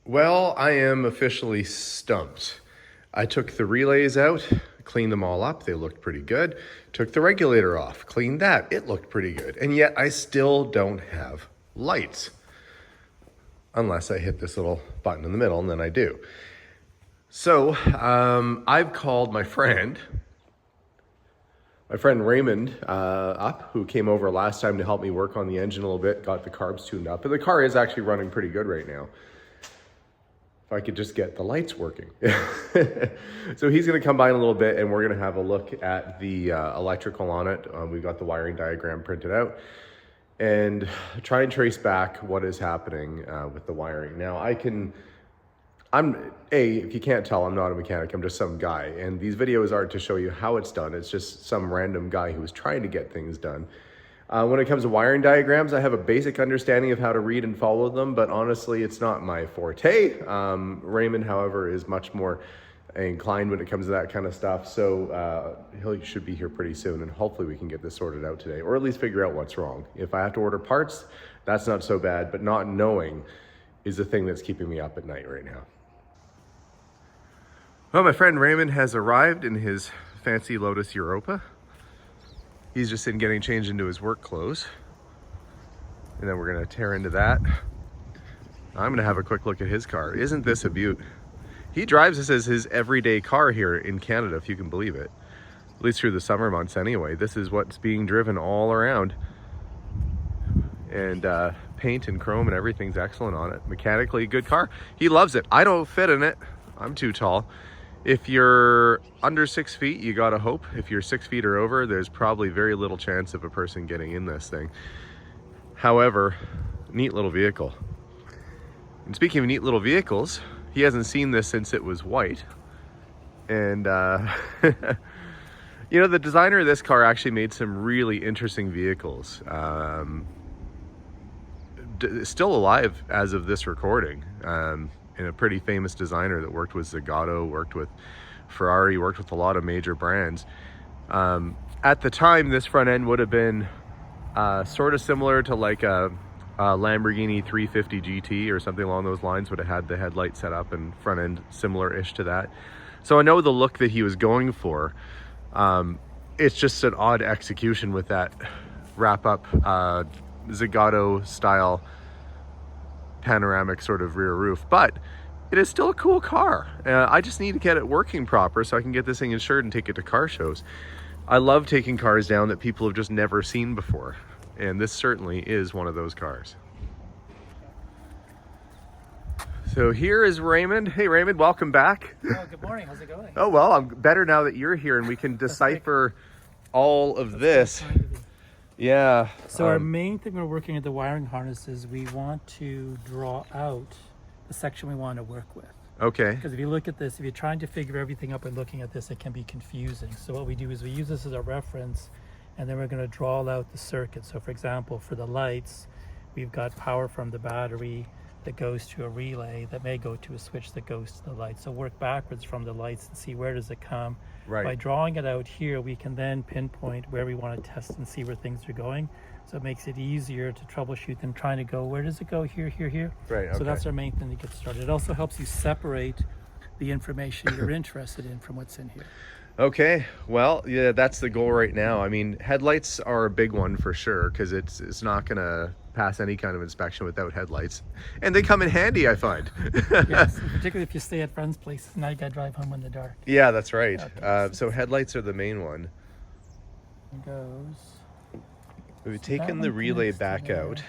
Well, I am officially stumped. I took the relays out, cleaned them all up, they looked pretty good. Took the regulator off, cleaned that, it looked pretty good. And yet I still don't have lights. Unless I hit this little button in the middle, and then I do. So I've called my friend Raymond up, who came over last time to help me work on the engine a little bit, got the carbs tuned up, and the car is actually running pretty good right now. If I could just get the lights working. So he's gonna come by in a little bit, and we're gonna have a look at the electrical on it. We've got the wiring diagram printed out, and try and trace back what is happening with the wiring. Now if you can't tell, I'm not a mechanic, I'm just some guy. And these videos aren't to show you how it's done, it's just some random guy who's trying to get things done. When it comes to wiring diagrams, I have a basic understanding of how to read and follow them, but honestly, it's not my forte. Raymond, however, is much more inclined when it comes to that kind of stuff. So he should be here pretty soon, and hopefully we can get this sorted out today, or at least figure out what's wrong. If I have to order parts, that's not so bad, but not knowing is the thing that's keeping me up at night right now. Well, my friend Raymond has arrived in his fancy Lotus Europa. He's just in getting changed into his work clothes. And then we're gonna tear into that. I'm gonna have a quick look at his car. Isn't this a beaut? He drives this as his everyday car here in Canada, if you can believe it. At least through the summer months anyway. This is what's being driven all around. And paint and chrome and everything's excellent on it. Mechanically, good car. He loves it. I don't fit in it. I'm too tall. If you're under 6 feet, you gotta hope. If you're 6 feet or over, there's probably very little chance of a person getting in this thing. However, neat little vehicle. And speaking of neat little vehicles, he hasn't seen this since it was white. And you know, the designer of this car actually made some really interesting vehicles. Still alive as of this recording. And a pretty famous designer that worked with Zagato, worked with Ferrari, worked with a lot of major brands. At the time, this front end would have been sort of similar to like a Lamborghini 350 GT or something along those lines. Would have had the headlight set up and front end similar-ish to that. So I know the look that he was going for. It's just an odd execution with that wrap-up Zagato style panoramic sort of rear roof, but it is still a cool car. I just need to get it working proper so I can get this thing insured and take it to car shows. I love taking cars down that people have just never seen before, and this certainly is one of those cars. So here is Raymond. Hey Raymond, welcome back. Oh, good morning. How's it going? Oh well, I'm better now that you're here and we can decipher all of this. Yeah. So our main thing we're working at the wiring harnesses, we want to draw out the section we want to work with. Okay. Because if you look at this, if you're trying to figure everything up and looking at this, it can be confusing. So what we do is we use this as a reference, and then we're going to draw out the circuit. So for example, for the lights, we've got power from the battery that goes to a relay that may go to a switch that goes to the light. So work backwards from the lights and see where does it come. Right. By drawing it out here, we can then pinpoint where we want to test and see where things are going. So it makes it easier to troubleshoot than trying to go, where does it go, here, here, here. Right, okay. So that's our main thing to get started. It also helps you separate the information you're interested in from what's in here. Okay, well, yeah, that's the goal right now. I mean, headlights are a big one for sure, because it's not going to pass any kind of inspection without headlights. And they come in handy, I find. Yes, particularly if you stay at friends' places. Now you got to drive home in the dark. Yeah, that's right. Okay, so headlights are the main one. It goes. We've So taken that the one relay connects to back there. out,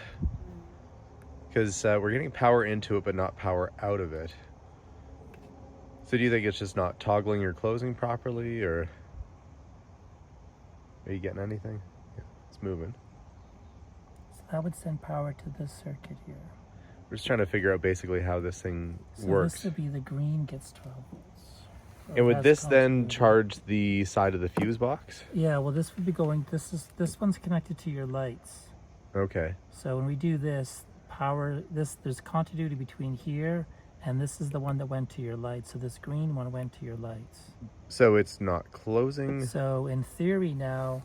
because we're getting power into it, but not power out of it. So do you think it's just not toggling or closing properly, or are you getting anything? Yeah, it's moving. So that would send power to this circuit here. We're just trying to figure out basically how this thing So works. this would be the green gets 12 volts. So And it would has this then continuity. charge the side of the fuse box? Yeah, well this would be going, this one's connected to your lights. Okay. So when we do this, there's continuity between here and this is the one that went to your lights. So this green one went to your lights. So it's not closing? So in theory now,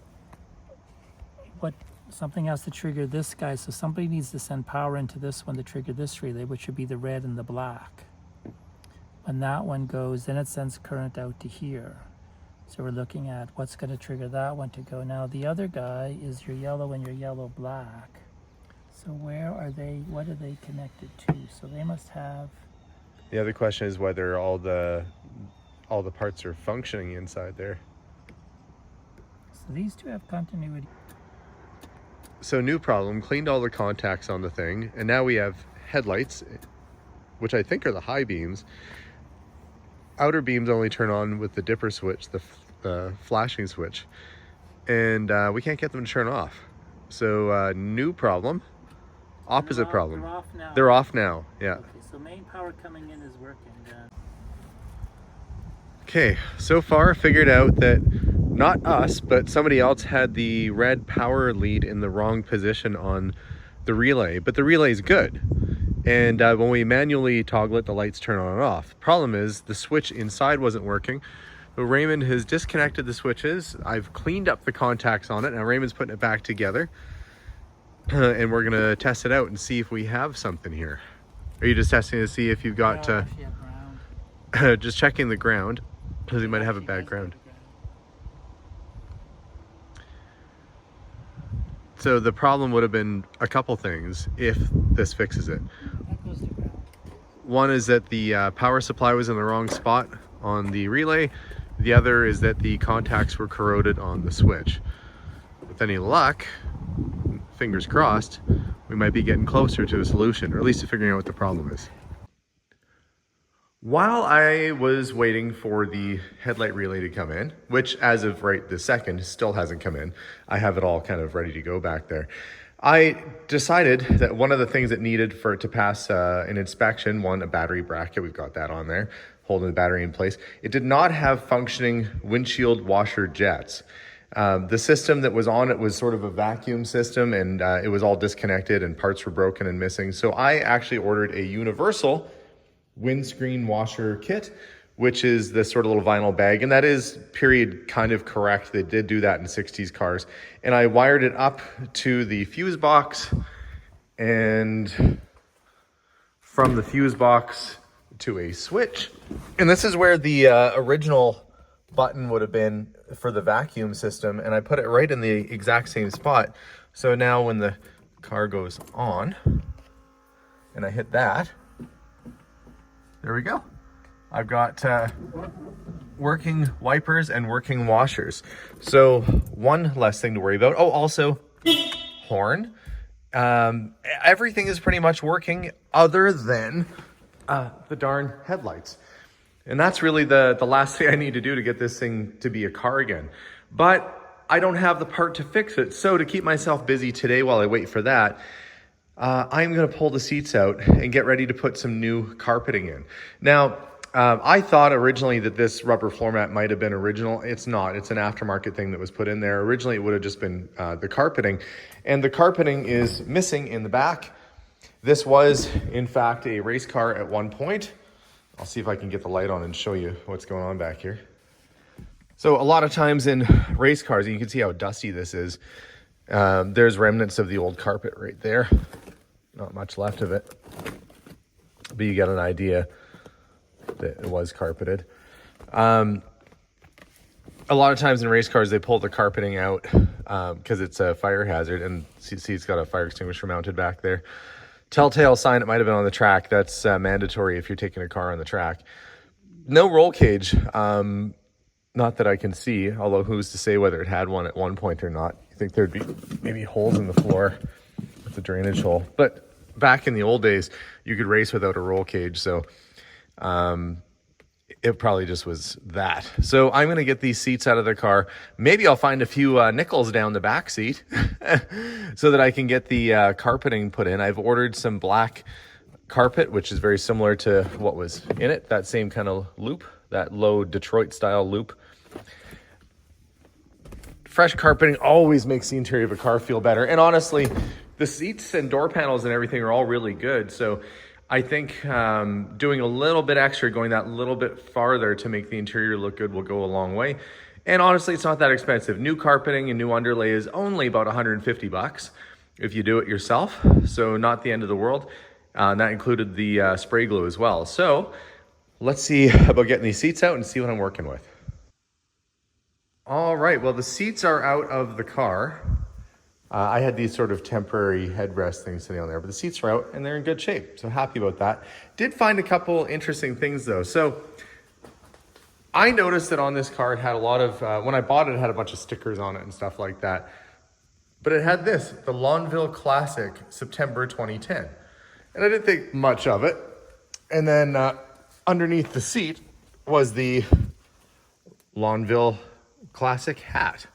something has to trigger this guy. So somebody needs to send power into this one to trigger this relay, which would be the red and the black. When that one goes, then it sends current out to here. So we're looking at what's going to trigger that one to go. Now the other guy is your yellow and your yellow black. So where are they, what are they connected to? So they must have... The other question is whether all the parts are functioning inside there. So these two have continuity. So new problem, cleaned all the contacts on the thing, and now we have headlights, which I think are the high beams. Outer beams only turn on with the dipper switch, the flashing switch, and we can't get them to turn off. So new problem, opposite problem. They're off now. They're off now, yeah. Okay, so main power coming in is working. Okay, so far figured out that not us, but somebody else had the red power lead in the wrong position on the relay, but the relay is good. And when we manually toggle it, the lights turn on and off. Problem is the switch inside wasn't working. So Raymond has disconnected the switches. I've cleaned up the contacts on it. Now Raymond's putting it back together. And we're gonna test it out and see if we have something here. Are you just testing to see if you've got, just checking the ground, because you might have a bad ground. So the problem would have been a couple things if this fixes it. One is that the power supply was in the wrong spot on the relay. The other is that the contacts were corroded on the switch. With any luck, fingers crossed, we might be getting closer to a solution, or at least to figuring out what the problem is. While I was waiting for the headlight relay to come in, which as of right this second still hasn't come in, I have it all kind of ready to go back there. I decided that one of the things that needed for it to pass an inspection, one, a battery bracket, we've got that on there, holding the battery in place. It did not have functioning windshield washer jets. The system that was on it was sort of a vacuum system, and it was all disconnected and parts were broken and missing. So I actually ordered a universal windscreen washer kit, which is this sort of little vinyl bag, and that is period kind of correct. They did do that in 60s cars. And I wired it up to the fuse box, and from the fuse box to a switch. And this is where the original button would have been for the vacuum system, and I put it right in the exact same spot. So now when the car goes on and I hit that, there we go. I've got working wipers and working washers. So one less thing to worry about. Oh, also horn. Everything is pretty much working other than the darn headlights. And that's really the last thing I need to do to get this thing to be a car again. But I don't have the part to fix it. So to keep myself busy today while I wait for that, I'm going to pull the seats out and get ready to put some new carpeting in. Now, I thought originally that this rubber floor mat might have been original. It's not. It's an aftermarket thing that was put in there. Originally, it would have just been the carpeting. And the carpeting is missing in the back. This was, in fact, a race car at one point. I'll see if I can get the light on and show you what's going on back here. So a lot of times in race cars, and you can see how dusty this is, there's remnants of the old carpet right there. Not much left of it, but you get an idea that it was carpeted. A lot of times in race cars, they pull the carpeting out because it's a fire hazard, and see it's got a fire extinguisher mounted back there. Telltale sign, it might have been on the track. That's mandatory if you're taking a car on the track. No roll cage, not that I can see, although who's to say whether it had one at one point or not. I think there'd be maybe holes in the floor with the drainage hole. But back in the old days, you could race without a roll cage, so it probably just was that. So I'm going to get these seats out of the car. Maybe I'll find a few nickels down the back seat so that I can get the carpeting put in. I've ordered some black carpet, which is very similar to what was in it, that same kind of loop, that low Detroit style loop. Fresh carpeting always makes the interior of a car feel better. And honestly, the seats and door panels and everything are all really good. So I think doing a little bit extra, going that little bit farther to make the interior look good will go a long way. And honestly, it's not that expensive. New carpeting and new underlay is only about $150 if you do it yourself. So not the end of the world. That included the spray glue as well. So let's see about getting these seats out and see what I'm working with. All right, well, the seats are out of the car. I had these sort of temporary headrest things sitting on there, but the seats are out and they're in good shape. So happy about that. Did find a couple interesting things though. So I noticed that on this car, it had a lot of, when I bought it, it had a bunch of stickers on it and stuff like that. But it had this, the Lonville Classic, September 2010. And I didn't think much of it. And then underneath the seat was the Lonville Classic hat.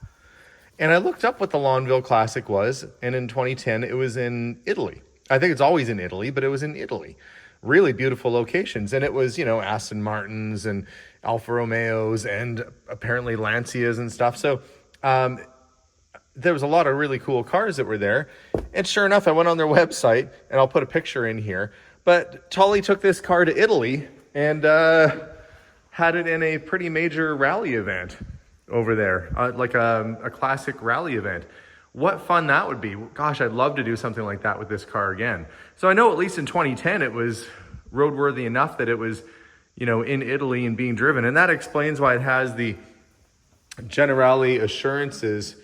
And I looked up what the Lonville Classic was, and in 2010, it was in Italy. I think it's always in Italy, but it was in Italy. Really beautiful locations. And it was, you know, Aston Martins and Alfa Romeos and apparently Lancias and stuff. So there was a lot of really cool cars that were there. And sure enough, I went on their website, and I'll put a picture in here. But Toly took this car to Italy and had it in a pretty major rally event over there, like a classic rally event. What fun that would be. Gosh, I'd love to do something like that with this car again. So I know at least in 2010, it was roadworthy enough that it was, you know, in Italy and being driven. And that explains why it has the Generali Assurances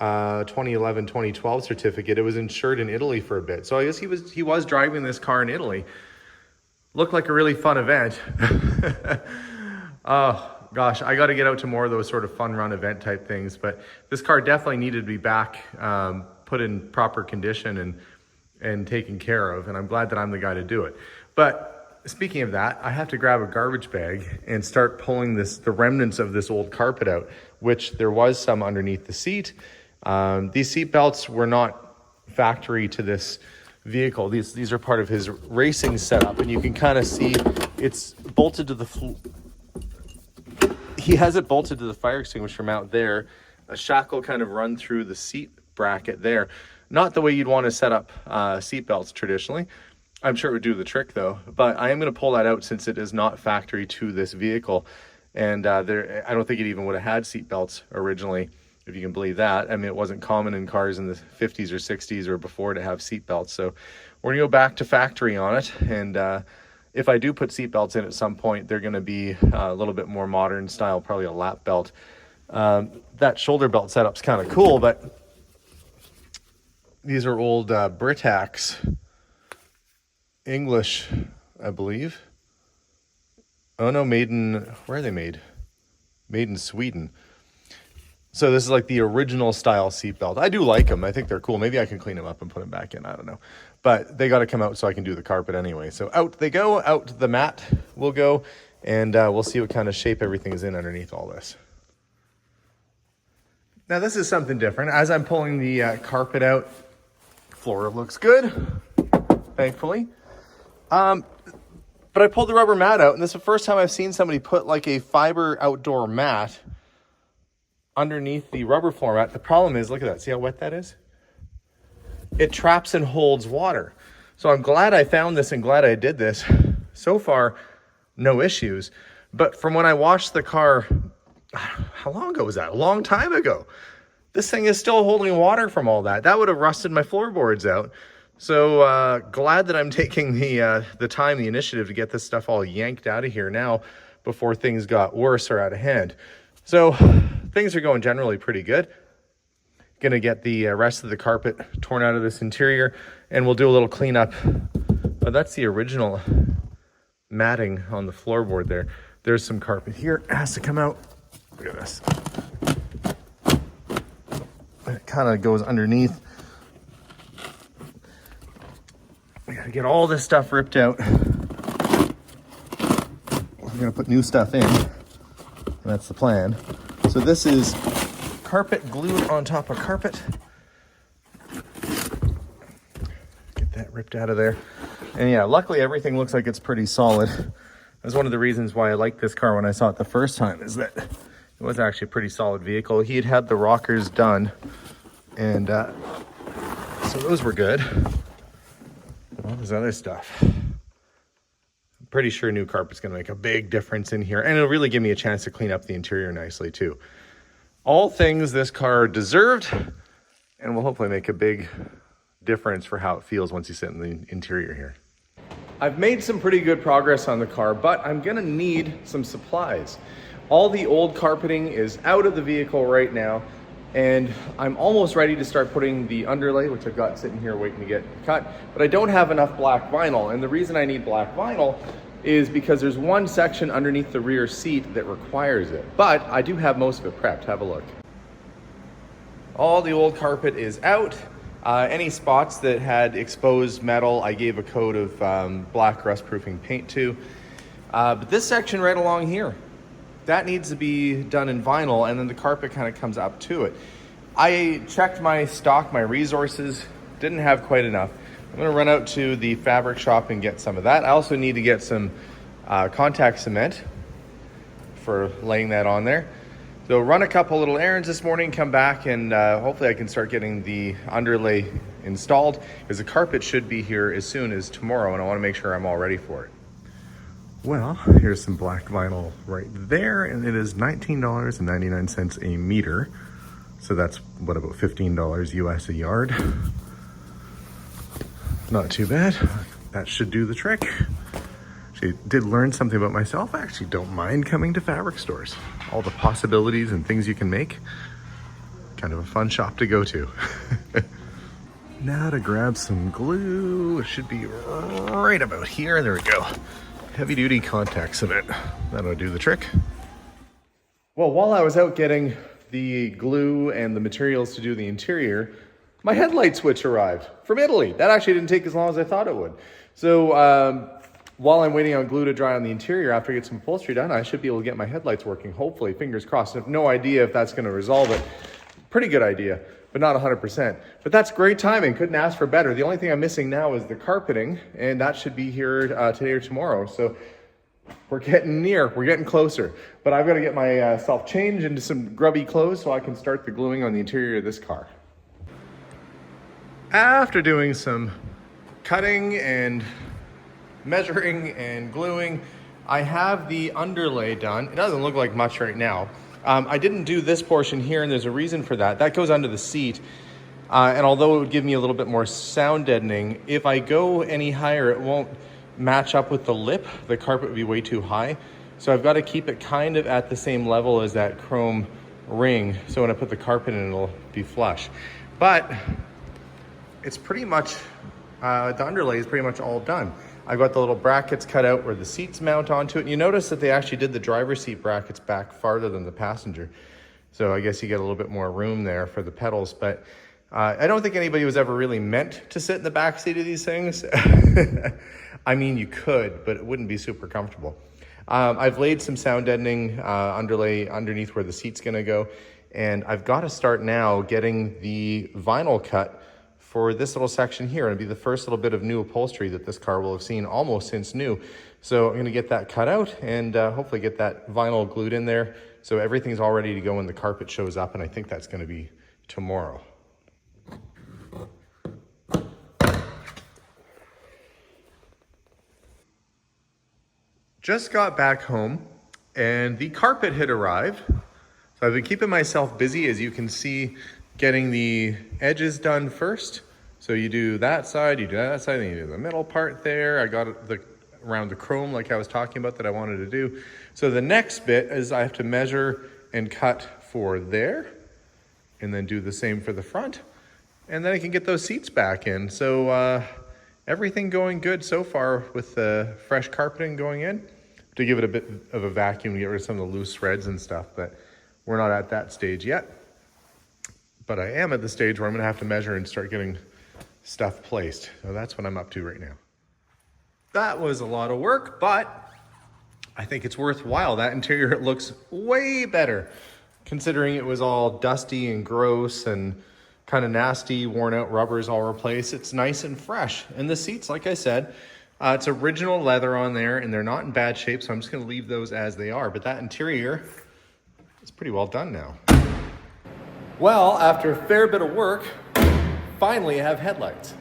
2011-2012 certificate. It was insured in Italy for a bit. So I guess he was driving this car in Italy. Looked like a really fun event. Oh, gosh, I got to get out to more of those sort of fun run event type things. But this car definitely needed to be back, put in proper condition and taken care of. And I'm glad that I'm the guy to do it. But speaking of that, I have to grab a garbage bag and start pulling the remnants of this old carpet out, which there was some underneath the seat. These seat belts were not factory to this vehicle. These are part of his racing setup, and you can kind of see it's bolted to the he has it bolted to the fire extinguisher mount there. A shackle kind of run through the seat bracket there. Not the way you'd want to set up seat belts traditionally. I'm sure it would do the trick though, but I am going to pull that out since it is not factory to this vehicle. And I don't think it even would have had seat belts originally, if you can believe that. I mean, it wasn't common in cars in the 50s or 60s or before to have seat belts. So we're going to go back to factory on it. And if I do put seat belts in at some point, they're going to be a little bit more modern style, probably a lap belt. That shoulder belt setup's kind of cool, but these are old Britax English, I believe. Oh no, where are they made? Made in Sweden. So this is like the original style seatbelt. I do like them. I think they're cool. Maybe I can clean them up and put them back in. I don't know. But they got to come out so I can do the carpet anyway. So out they go, out the mat will go, and we'll see what kind of shape everything is in underneath all this. Now this is something different. As I'm pulling the carpet out, floor looks good, thankfully. But I pulled the rubber mat out, and this is the first time I've seen somebody put like a fiber outdoor mat underneath the rubber floor mat. The problem is, look at that. See how wet that is? It traps and holds water. So I'm glad I found this and glad I did this. So far, no issues. But from when I washed the car, how long ago was that? A long time ago. This thing is still holding water from all that. That would have rusted my floorboards out. So glad that I'm taking the time, the initiative to get this stuff all yanked out of here now before things got worse or out of hand. So things are going generally pretty good. Gonna get the rest of the carpet torn out of this interior, and we'll do a little cleanup. Oh, that's the original matting on the floorboard there. There's some carpet here. It has to come out. Look at this. It kind of goes underneath. We gotta get all this stuff ripped out. We're gonna put new stuff in. That's the plan. So this is carpet glued on top of carpet. Get that ripped out of there. And yeah, luckily everything looks like it's pretty solid. That's one of the reasons why I liked this car when I saw it the first time, is that it was actually a pretty solid vehicle. He had the rockers done, and so those were good. All this other stuff. I'm pretty sure new carpet's gonna make a big difference in here, and it'll really give me a chance to clean up the interior nicely too. All things this car deserved, and will hopefully make a big difference for how it feels once you sit in the interior here. I've made some pretty good progress on the car, but I'm gonna need some supplies. All the old carpeting is out of the vehicle right now, and I'm almost ready to start putting the underlay, which I've got sitting here waiting to get cut, but I don't have enough black vinyl. And the reason I need black vinyl is because there's one section underneath the rear seat that requires it. But I do have most of it prepped. Have a look. All the old carpet is out. Any spots that had exposed metal, I gave a coat of black rust-proofing paint to. But this section right along here, that needs to be done in vinyl, and then the carpet kind of comes up to it. I checked my stock, my resources, didn't have quite enough. I'm gonna run out to the fabric shop and get some of that. I also need to get some contact cement for laying that on there. So run a couple little errands this morning, come back, and hopefully I can start getting the underlay installed, because the carpet should be here as soon as tomorrow, and I wanna make sure I'm all ready for it. Well, here's some black vinyl right there, and it is $19.99 a meter. So that's, what, about $15 US a yard? Not too bad. That should do the trick. Actually, did learn something about myself. I actually don't mind coming to fabric stores. All the possibilities and things you can make. Kind of a fun shop to go to. Now to grab some glue. It should be right about here. There we go. Heavy duty contact cement. That'll do the trick. Well, while I was out getting the glue and the materials to do the interior, my headlight switch arrived from Italy. That actually didn't take as long as I thought it would. So while I'm waiting on glue to dry on the interior after I get some upholstery done, I should be able to get my headlights working, hopefully, fingers crossed. I have no idea if that's gonna resolve it. Pretty good idea, but not 100%. But that's great timing, couldn't ask for better. The only thing I'm missing now is the carpeting, and that should be here today or tomorrow. So we're getting near, we're getting closer. But I've gotta get myself changed into some grubby clothes so I can start the gluing on the interior of this car. After doing some cutting and measuring and gluing, I have the underlay done. It doesn't look like much right now. I didn't do this portion here, and there's a reason for that. That goes under the seat. And although it would give me a little bit more sound deadening, if I go any higher, it won't match up with the lip. The carpet would be way too high. So I've got to keep it kind of at the same level as that chrome ring. So when I put the carpet in, it'll be flush. But it's pretty much, the underlay is pretty much all done. I've got the little brackets cut out where the seats mount onto it. And you notice that they actually did the driver's seat brackets back farther than the passenger. So I guess you get a little bit more room there for the pedals. But I don't think anybody was ever really meant to sit in the back seat of these things. I mean, you could, but it wouldn't be super comfortable. I've laid some sound deadening underlay underneath where the seat's gonna go. And I've got to start now getting the vinyl cut for this little section here. It'll be the first little bit of new upholstery that this car will have seen almost since new. So I'm gonna get that cut out and hopefully get that vinyl glued in there so everything's all ready to go when the carpet shows up, and I think that's gonna be tomorrow. Just got back home and the carpet had arrived. So I've been keeping myself busy, as you can see, getting the edges done first. So you do that side, you do that side, then you do the middle part there. I got around the chrome like I was talking about that I wanted to do. So the next bit is I have to measure and cut for there, and then do the same for the front. And then I can get those seats back in. So everything going good so far with the fresh carpeting going in. To give it a bit of a vacuum to get rid of some of the loose threads and stuff, but we're not at that stage yet. But I am at the stage where I'm gonna have to measure and start getting stuff placed. So that's what I'm up to right now. That was a lot of work, but I think it's worthwhile. That interior, it looks way better considering it was all dusty and gross and kind of nasty, worn out rubbers all replaced. It's nice and fresh. And the seats, like I said, it's original leather on there and they're not in bad shape. So I'm just gonna leave those as they are. But that interior is pretty well done now. Well, after a fair bit of work, finally I have headlights.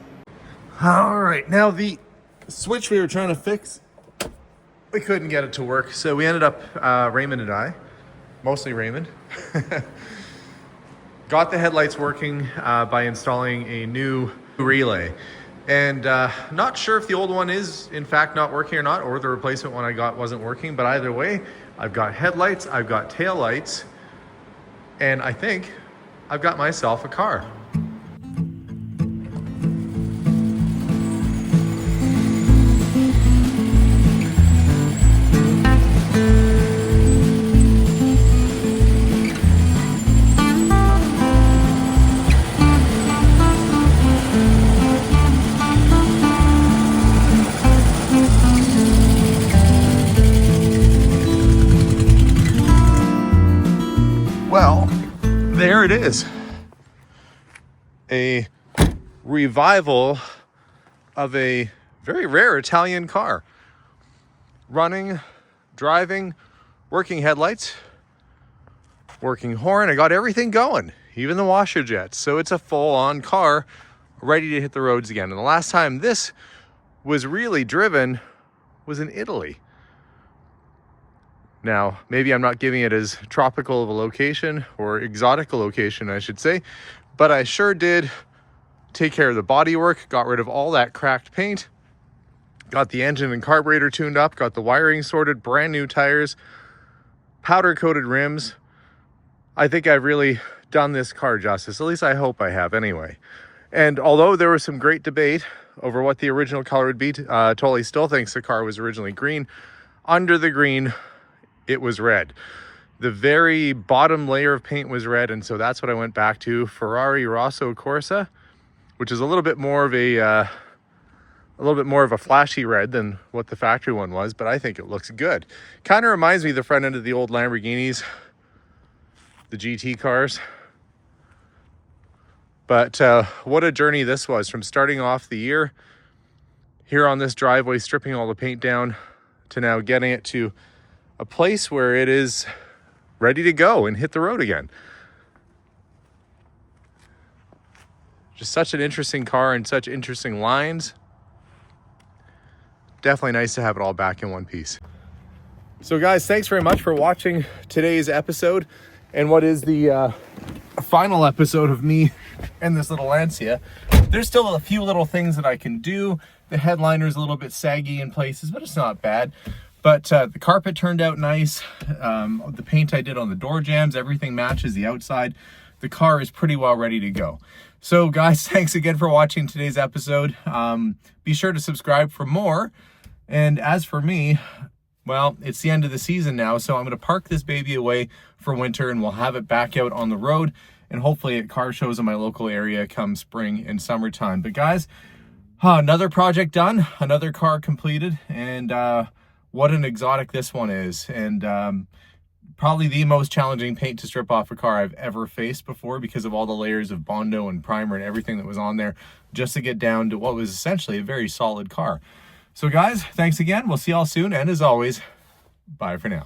All right, now the switch we were trying to fix, we couldn't get it to work. So we ended up, Raymond and I, mostly Raymond, got the headlights working by installing a new relay. And not sure if the old one is in fact not working or not, or the replacement one I got wasn't working, but either way, I've got headlights, I've got tail lights, and I think I've got myself a car. Well, there it is. A revival of a very rare Italian car. Running, driving, working headlights, working horn. I got everything going, even the washer jets. So it's a full-on car ready to hit the roads again. And the last time this was really driven was in Italy. Now, maybe I'm not giving it as tropical of a location, or exotic a location, I should say, but I sure did take care of the bodywork, got rid of all that cracked paint, got the engine and carburetor tuned up, got the wiring sorted, brand new tires, powder-coated rims. I think I've really done this car justice. At least I hope I have anyway. And although there was some great debate over what the original color would be, Toly still thinks the car was originally green. Under the green, it was red. The very bottom layer of paint was red, and so that's what I went back to. Ferrari Rosso Corsa, which is a little bit more of a a little bit more of a flashy red than what the factory one was, but I think it looks good. Kind of reminds me of the front end of the old Lamborghinis, the GT cars. But what a journey this was, from starting off the year here on this driveway, stripping all the paint down, to now getting it to a place where it is ready to go and hit the road again. Just such an interesting car and such interesting lines. Definitely nice to have it all back in one piece. So guys, thanks very much for watching today's episode and what is the final episode of me and this little Lancia. There's still a few little things that I can do. The headliner's a little bit saggy in places, but it's not bad. But the carpet turned out nice. The paint I did on the door jambs, everything matches the outside. The car is pretty well ready to go. So guys, thanks again for watching today's episode. Be sure to subscribe for more. And as for me, well, it's the end of the season now, so I'm going to park this baby away for winter, and we'll have it back out on the road and hopefully at car shows in my local area come spring and summertime. But guys, another project done, another car completed, and what an exotic this one is. And probably the most challenging paint to strip off a car I've ever faced before, because of all the layers of Bondo and primer and everything that was on there just to get down to what was essentially a very solid car. So guys, thanks again. We'll see y'all soon. And as always, bye for now.